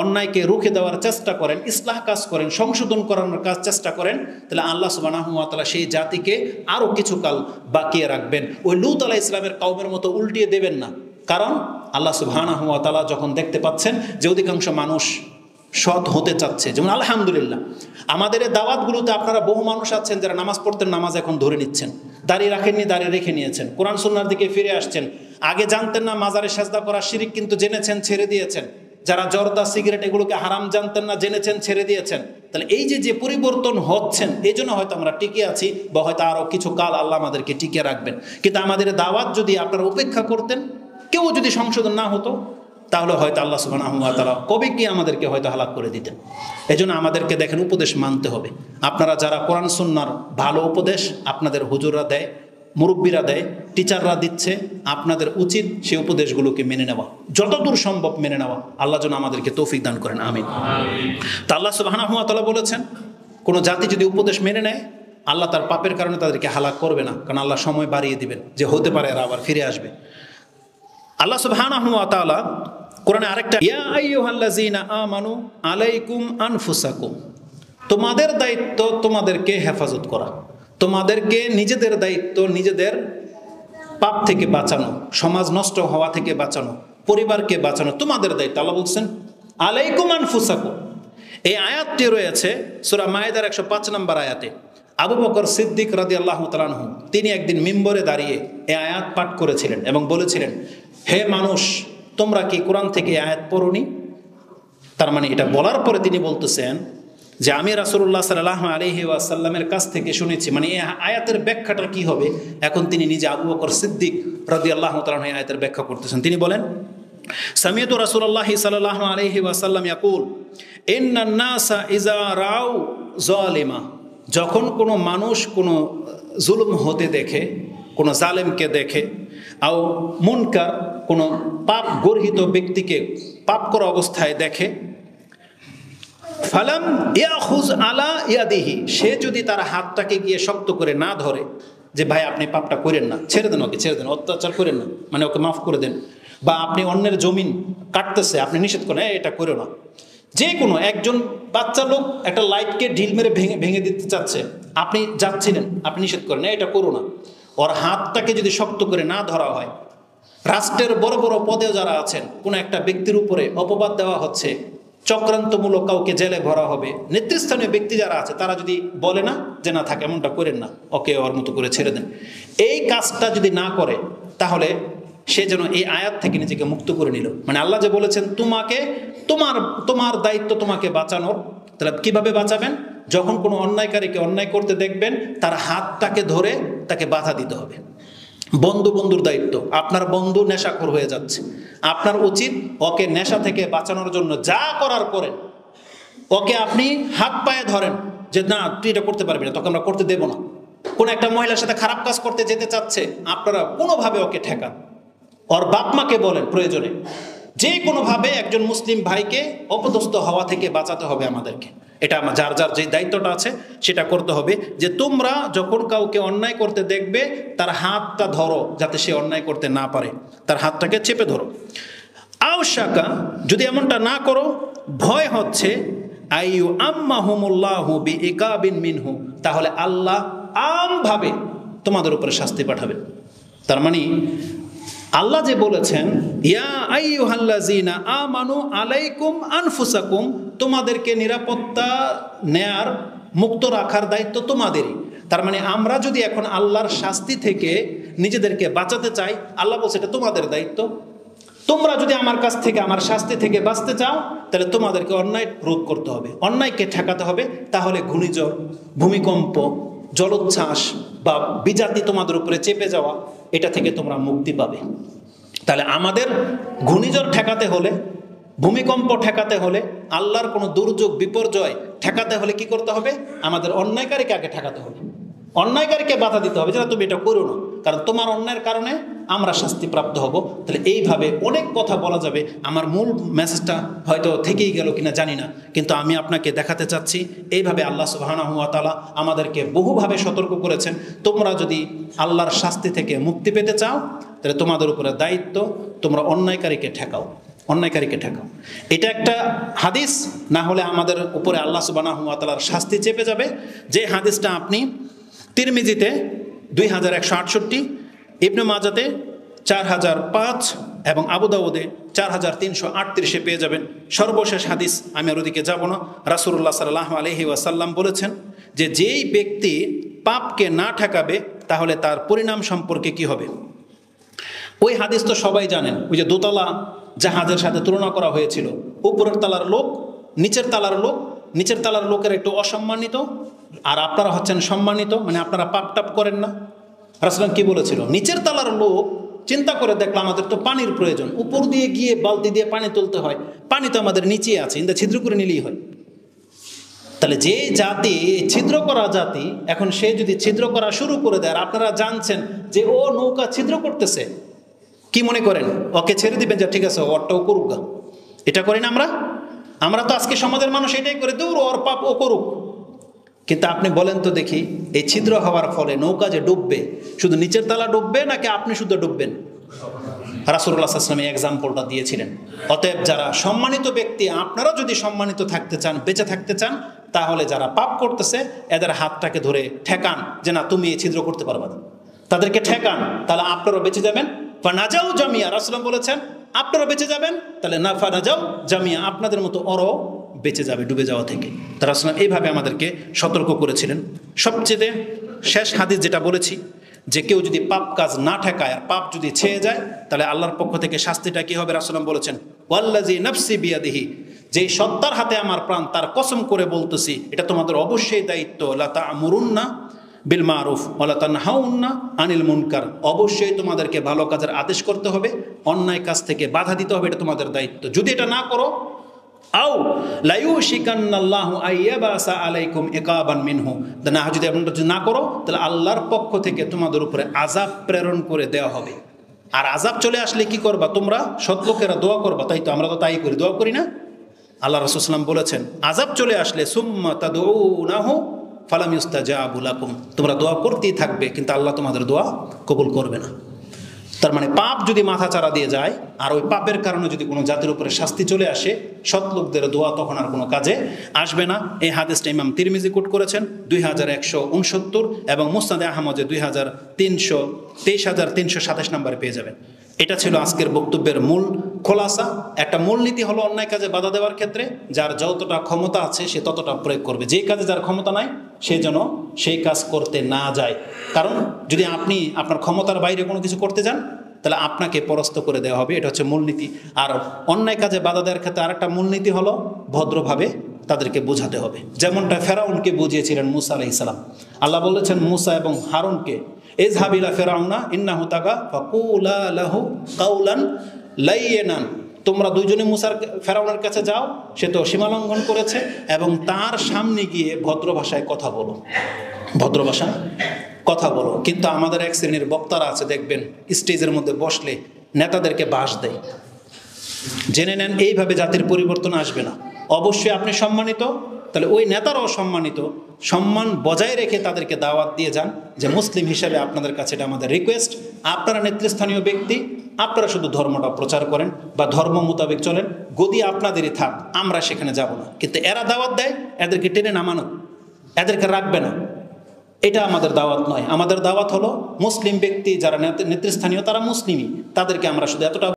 অন্যায়কে রুখে দেওয়ার চেষ্টা করেন, ইসলাহ কাজ করেন, সংশোধন করানোর কাজ চেষ্টা করেন, তাহলে আল্লাহ সুবহানাহু ওয়া তাআলা সেই জাতিকে আরও কিছুকাল বাকিয়ে রাখবেন। ওই লূত আলাইহিস সালামের কওমের মতো উল্টিয়ে দেবেন না। কারণ আল্লাহ সুবহানাহু ওয়া তাআলা যখন দেখতে পাচ্ছেন যে অধিকাংশ মানুষ সৎ হতে চাচ্ছে, যেমন আলহামদুলিল্লাহ আমাদের এই দাওয়াতগুলোতে আপনারা বহু মানুষ আছেন যারা নামাজ পড়তেন, নামাজ এখন ধরে নিচ্ছেন, দাঁড়িয়ে রাখেননি, দাঁড়িয়ে রেখে নিয়েছেন, কোরআন সুন্নাহর দিকে ফিরে আসছেন, আগে জানতেন না মাজারে সাজদা করা শিরক, কিন্তু জেনেছেন, ছেড়ে দিয়েছেন, যারা জর্দা সিগারেট এগুলোকে হারাম জানতেন না, জেনেছেন, ছেড়ে দিয়েছেন। তাহলে এই যে পরিবর্তন হচ্ছেন, এই জন্য হয়তো আমরা টিকে আছি, বা হয়তো আরও কিছু কাল আল্লাহ আমাদেরকে টিকে রাখবেন। কিন্তু আমাদের দাওয়াত যদি আপনারা উপেক্ষা করতেন, কেউ যদি সংশোধন না হতো, তাহলে হয়তো আল্লাহ সুবহানাহু ওয়া তাআলা কবে কি আমাদেরকে হয়তো হালাক করে দিতেন। এই জন্য আমাদেরকে দেখেন উপদেশ মানতে হবে। আপনারা যারা কোরআন সুন্নাহর ভালো উপদেশ আপনাদের হুজুররা দেয়, মুরব্বীরা দেয়, টিচাররা দিচ্ছে, আপনাদের উচিত সেই উপদেশগুলোকে মেনে নেওয়া, যতদূর সম্ভব মেনে নেওয়া। আল্লাহ যেন আমাদেরকে তৌফিক দান করেন, আমিন। তা আল্লাহ সুবহানাহু ওয়া তাআলা বলেছেন, কোনো জাতি যদি উপদেশ মেনে নেয়, আল্লাহ তার পাপের কারণে তাদেরকে হালাক করবে না, কারণ আল্লাহ সময় বাড়িয়ে দিবেন, যে হতে পারে এরা আবার ফিরে আসবে। আল্লাহ সুবহানাহু ওয়া তাআলা কোরআনে আরেকটা, ইয়া আইয়ুহাল্লাযীনা আমানু আলাইকুম আনফুসাকুম, তোমাদের দায়িত্ব তোমাদেরকে হেফাজত করা, তোমাদেরকে নিজেদের দায়িত্ব নিজেদের পাপ থেকে বাঁচানো, সমাজ নষ্ট হওয়া থেকে বাঁচানো, পরিবারকে বাঁচানো তোমাদের দায়িত্ব। আল্লাহ বলছেন আলাইকুম আনফুসাকুম। এই আয়াতটি রয়েছে সূরা মায়েদার 105 নম্বর আয়াতে। আবু বকর সিদ্দিক রাদিয়াল্লাহু তাআলা আনহু তিনি একদিন মিম্বরে দাঁড়িয়ে এই আয়াত পাঠ করেছিলেন এবং বলেছিলেন, হে মানুষ, তোমরা কি কোরআন থেকে আয়াত পড়োনি? তার মানে এটা বলার পরে তিনি বলতেছেন যে আমি রাসূলুল্লাহ সাল্লাল্লাহু আলাইহি ওয়াসাল্লামের কাছ থেকে শুনেছি, মানে এই আয়াতের ব্যাখ্যাটা কি হবে। এখন তিনি নিজে আবু বকর সিদ্দিক রাদিয়াল্লাহু তাআলা এই আয়াতের ব্যাখ্যা করতেছেন। তিনি বলেন, সামিআতু রাসূলুল্লাহ সাল্লাল্লাহু আলাইহি ওয়াসাল্লাম ইয়াকুল ইন্নান নাসা ইযা রাউ যালিমা, যখন কোনো মানুষ কোনো জুলুম হতে দেখে, কোনো জালেমকে দেখে, আও মুনকার কোনো পাপ গর্হিত ব্যক্তিকে পাপ করা অবস্থায় দেখে, ফালাম ইয়াখুজ আলা ইয়াদিহি, সে যদি তার হাতটাকে গিয়ে শক্ত করে না ধরে, যে ভাই আপনি পাপটা করেন না, ছেড়ে দেন, ওকে ছেড়ে দেন, অত্যাচার করেন না, মানে ওকে মাফ করে দেন, বা আপনি অন্যের জমিন কাটতেছে আপনি নিষেধ করেন এটা করো না। যে কোনো একজন বাচ্চা লোক একটা লাইটকে ঢিল মেরে ভেঙে দিতে চাচ্ছে, আপনি যাচ্ছিলেন, আপনি নিষেধ করেন এটা করো না। ওর হাতটাকে যদি শক্ত করে না ধরা হয়, রাষ্ট্রের বড় বড় পদে যারা আছেন, কোনো একটা ব্যক্তির উপরে অপবাদ দেওয়া হচ্ছে, চক্রান্তমূলক কাউকে জেলে ভরা হবে, নেতৃস্থানীয় ব্যক্তি যারা আছে তারা যদি বলে না যে না থাকে এমনটা করেন না, ওকে ওর মতো করে ছেড়ে দেন, এই কাজটা যদি না করে, তাহলে সে যেন এই আয়াত থেকে নিজেকে মুক্ত করে নিল। মানে আল্লাহ যে বলেছেন তোমাকে তোমার দায়িত্ব তোমাকে বাঁচানোর, তাহলে কিভাবে বাঁচাবেন? যখন কোনো অন্যায়কারীকে অন্যায় করতে দেখবেন, তার হাতটাকে ধরে তাকে বাধা দিতে হবে। বন্ধুর দায়িত্ব, আপনার বন্ধু নেশাখোর হয়ে যাচ্ছে, আপনার উচিত ওকে নেশা থেকে বাঁচানোর জন্য যা করার করেন, ওকে আপনি হাত পায়ে ধরেন যে না তুই এটা করতে পারবি না, তোকে আমরা করতে দেব না। কোন একটা মহিলার সাথে খারাপ কাজ করতে যেতে চাচ্ছে, আপনারা কোনোভাবে ওকে ঠেকান, ওর বাপ মাকে বলেন, প্রয়োজনে যে কোনোভাবে একজন মুসলিম ভাইকে অপদস্থ হওয়া থেকে বাঁচাতে হবে আমাদেরকে। এটা আমার যার যে দায়িত্বটা আছে সেটা করতে হবে, যে তোমরা যখন কাউকে অন্যায় করতে দেখবে তার হাতটা ধরো, যাতে সে অন্যায় করতে না পারে, তার হাতটাকে চেপে ধরো। আওশাকা, যদি এমনটা না করো, ভয় হচ্ছে আইয়ু আম্মাহুমুল্লাহু বিইকাবিন মিনহু, তাহলে আল্লাহ আমভাবে তোমাদের উপরে শাস্তি পাঠাবে। তার মানে আল্লাহ যে বলেছেন ইয়া আইয়ুহাল্লাযীনা আমানু আলাইকুম আনফুসাকুম, তোমাদেরকে নিরাপত্তা নেয়ার, মুক্ত রাখার দায়িত্ব তোমাদেরই। তার মানে আমরা যদি এখন আল্লাহর শাস্তি থেকে নিজেদেরকে বাঁচাতে চাই, আল্লাহ বলছে এটা তোমাদের দায়িত্ব। তোমরা যদি আমার কাছ থেকে, আমার শাস্তি থেকে বাঁচতে চাও, তাহলে তোমাদেরকে অন্যায় রোধ করতে হবে, অন্যায়কে ঠেকাতে হবে। তাহলে ঘূর্ণিঝড়, ভূমিকম্প, জলোচ্ছ্বাস বা বিজাতি তোমাদের উপরে চেপে যাওয়া, এটা থেকে তোমরা মুক্তি পাবে। তাহলে আমাদের ঘূর্ণিঝড় ঠেকাতে হলে, ভূমিকম্প ঠেকাতে হলে, আল্লাহর কোনো দুর্যোগ বিপর্যয় ঠেকাতে হলে কি করতে হবে? আমাদের অন্যায়কারীকে আগে ঠেকাতে হবে, অন্যায়কারীকে বাধা দিতে হবে, যেটা তুমি এটা করো না, কারণ তোমার অন্যায়ের কারণে আমরা শাস্তিপ্রাপ্ত হব। তাহলে এইভাবে অনেক কথা বলা যাবে। আমার মূল মেসেজটা হয়তো থেকেই গেল কিনা জানি না, কিন্তু আমি আপনাকে দেখাতে চাচ্ছি এইভাবে আল্লাহ সুবহানাহু ওয়া তাআলা আমাদেরকে বহুভাবে সতর্ক করেছেন। তোমরা যদি আল্লাহর শাস্তি থেকে মুক্তি পেতে চাও, তাহলে তোমাদের উপরে দায়িত্ব তোমরা অন্যায়কারীকে ঠেকাও, অন্যায়কারীকে ঠেকাও। এটা একটা হাদিস, না হলে আমাদের উপরে আল্লাহ সুবহানাহু ওয়া তাআলার শাস্তি চেপে যাবে। যে হাদিসটা আপনি তিরমিজিতে 2168, ইবনে মাজাতে 4005 এবং আবু দাউদে 4338 পেয়ে যাবেন। সর্বশেষ হাদিস, আমি আর ওদিকে যাব না। রাসূলুল্লাহ সাল্লাল্লাহু আলাইহি ওয়াসাল্লাম বলেছেন যে যেই ব্যক্তি পাপকে না ঠেকাবে তাহলে তার পরিণাম সম্পর্কে কি হবে। ওই হাদিস তো সবাই জানেন, ওই যে দোতলা জাহাজের সাথে তুলনা করা হয়েছিল। উপরের তালার লোক, নিচের তালার লোক, নিচের তালার লোকের একটু অসম্মানিত, আর আপনারা হচ্ছেন সম্মানিত, মানে আপনারা পাপ টাপ করেন না। রাসূলুল্লাহ কি বলেছিল? নিচের তালার লোক চিন্তা করে দেখলো আমাদের তো পানির প্রয়োজন, উপর দিয়ে গিয়ে বালতি দিয়ে পানি তুলতে হয়, পানি তো আমাদের নিচে আছে, ইন্দা ছিদ্র করে নিলেই হয়। তাহলে যে জাতি ছিদ্র করা জাতি, এখন সে যদি ছিদ্র করা শুরু করে দেয়, আর আপনারা জানছেন যে ও নৌকা ছিদ্র করতেছে, কি মনে করেন ওকে ছেড়ে দিবেন যে ঠিক আছে ওরটাও করুক গা? এটা করি না আমরা? আমরা তো আজকে সমাজের মানুষ এটাই করে, দূর ওর পাপ ও করুক। কিন্তু আপনি বলেন তো দেখি, এই ছিদ্র হওয়ার ফলে নৌকা যে ডুববে, শুধু নিচের তলা ডুববে নাকি আপনি শুধু ডুববেন? রাসূলুল্লাহ সাল্লাল্লাহু আলাইহি ওয়াসাল্লাম এই এক্সাম্পলটা দিয়েছিলেন। অতএব যারা সম্মানিত ব্যক্তি, আপনারা যদি সম্মানিত থাকতে চান, বেঁচে থাকতে চান, তাহলে যারা পাপ করতেছে এদের হাতটাকে ধরে ঠেকান যে না তুমি এই ছিদ্র করতে পারবে না, তাদেরকে ঠেকান, তাহলে আপনারাও বেঁচে যাবেন। ফানাজাউ জামিয়া, রাসূলুল্লাহ বলেছেন আপনারা বেঁচে যাবেন, তাহলে না ফানাজাউ জামিয়া, আপনাদের মতো ওরাও বেঁচে যাবে ডুবে যাওয়া থেকে। তারা রাসূলুল্লাহ এইভাবে আমাদেরকে সতর্ক করেছিলেন। সবচেয়ে শেষ হাদিস যেটা বলেছি, যে কেউ যদি পাপ কাজ না ঠেকায় আর পাপ যদি ছেয়ে যায়, তাহলে আল্লাহর পক্ষ থেকে শাস্তিটা কি হবে? রাসূলুল্লাহ বলেছেন ওয়াল্লাযী নাফসি বিয়াদিহি, যেই সত্তার হাতে আমার প্রাণ, তার কসম করে বলতেছি, এটা তোমাদের অবশ্যই দায়িত্ব। লা তা'মুরুন্না বিল মারুফ ওয়া লা তানহাউন্না আনিল মুনকার, অবশ্যই তোমাদেরকে ভালো কাজের আদেশ করতে হবে, অন্যায় কাজ থেকে বাধা দিতে হবে, এটা তোমাদের দায়িত্ব। যদি এটা না করো, আও লায়ুশিকান্নাল্লাহু আইয়াবাসা আলাইকুম ইকাবান মিনহু, না যদি আপনারা না করো, তাহলে আল্লাহর পক্ষ থেকে তোমাদের উপরে আযাব প্রেরণ করে দেওয়া হবে। আর আযাব চলে আসলে কি করবা? তোমরা সৎ লোকেরা দোয়া করবা, তাই তো আমরা তো তাই করি, দোয়া করি না? আল্লাহ রাসূল সাল্লাল্লাহু আলাইহি ওয়াসাল্লাম বলেছেন আযাব চলে আসলে সুম্মা তাদউনাহু ফালাম ইউস্তাজাবু লাকুম, তোমরা দোয়া করতেই থাকবে কিন্তু আল্লাহ তোমাদের দোয়া কবুল করবে না। তার মানে পাপ যদি মাথাচাড়া দিয়ে যায়, আর ওই পাপের কারণে যদি কোনো জাতির উপরে শাস্তি চলে আসে, সৎ লোকদের দোয়া তখন আর কোনো কাজে আসবে না। এই হাদিসটা ইমাম তিরমিজি কোট করেছেন 2169 এবং মুসনাদে আহমদে 2327 নম্বরে পেয়ে যাবেন। এটা ছিল আজকের বক্তব্যের মূল খোলাসা। একটা মূলনীতি হলো অন্যায় কাজে বাধা দেওয়ার ক্ষেত্রে যার যতটা ক্ষমতা আছে সে ততটা প্রয়োগ করবে, যেই কাজে যার ক্ষমতা নাই সে যেন সেই কাজ করতে না যায়। কারণ যদি আপনি আপনার ক্ষমতার বাইরে কোনো কিছু করতে যান, তাহলে আপনাকে পরাস্ত করে দেওয়া হবে। এটা হচ্ছে মূলনীতি। আর অন্যায় কাজে বাধা দেওয়ার ক্ষেত্রে আরেকটা মূলনীতি হলো ভদ্রভাবে তাদেরকে বোঝাতে হবে, যেমনটা ফেরাউনকে বুঝিয়েছিলেন মুসা আলাইহিস সালাম। আল্লাহ বলেছেন মুসা এবং হারুনকে, ইযহাব ইলা ফিরআউনা ইন্নাহু তাগা ফাকুলা লাহু কাওলান লাইয়িনান, তোমরা দুইজনে মুসার ফেরাউনের কাছে যাও, সে তো সীমালঙ্ঘন করেছে, এবং তার সামনে গিয়ে ভদ্র ভাষায় কথা বলো, ভদ্র ভাষায় কথা বলো। কিন্তু আমাদের এক শ্রেণীর বক্তারা আছে, দেখবেন স্টেজের মধ্যে বসলে নেতাদেরকে বাস দেয়। জেনে নেন এইভাবে জাতির পরিবর্তন আসবে না। অবশ্যই আপনি সম্মানিত, তাহলে ওই নেতারাও সম্মানিত, সম্মান বজায় রেখে তাদেরকে দাওয়াত দিয়ে যান যে মুসলিম হিসেবে আপনাদের কাছে এটা আমাদের রিকোয়েস্ট, আপনারা নেতৃস্থানীয় ব্যক্তি, আপনারা শুধু ধর্মটা প্রচার করেন বা ধর্ম মোতাবেক চলেন, গদি আপনাদেরই থাক, আমরা সেখানে যাব না। কিন্তু এরা দাওয়াত দেয়, এদেরকে টেনে নামানো, এদেরকে রাখবে না, এটা আমাদের দাওয়াত নয়। আমাদের দাওয়াত হলো মুসলিম ব্যক্তি যারা নেতৃস্থানীয়, তারা মুসলিমই, তাদেরকে আমরা শুধু এতটা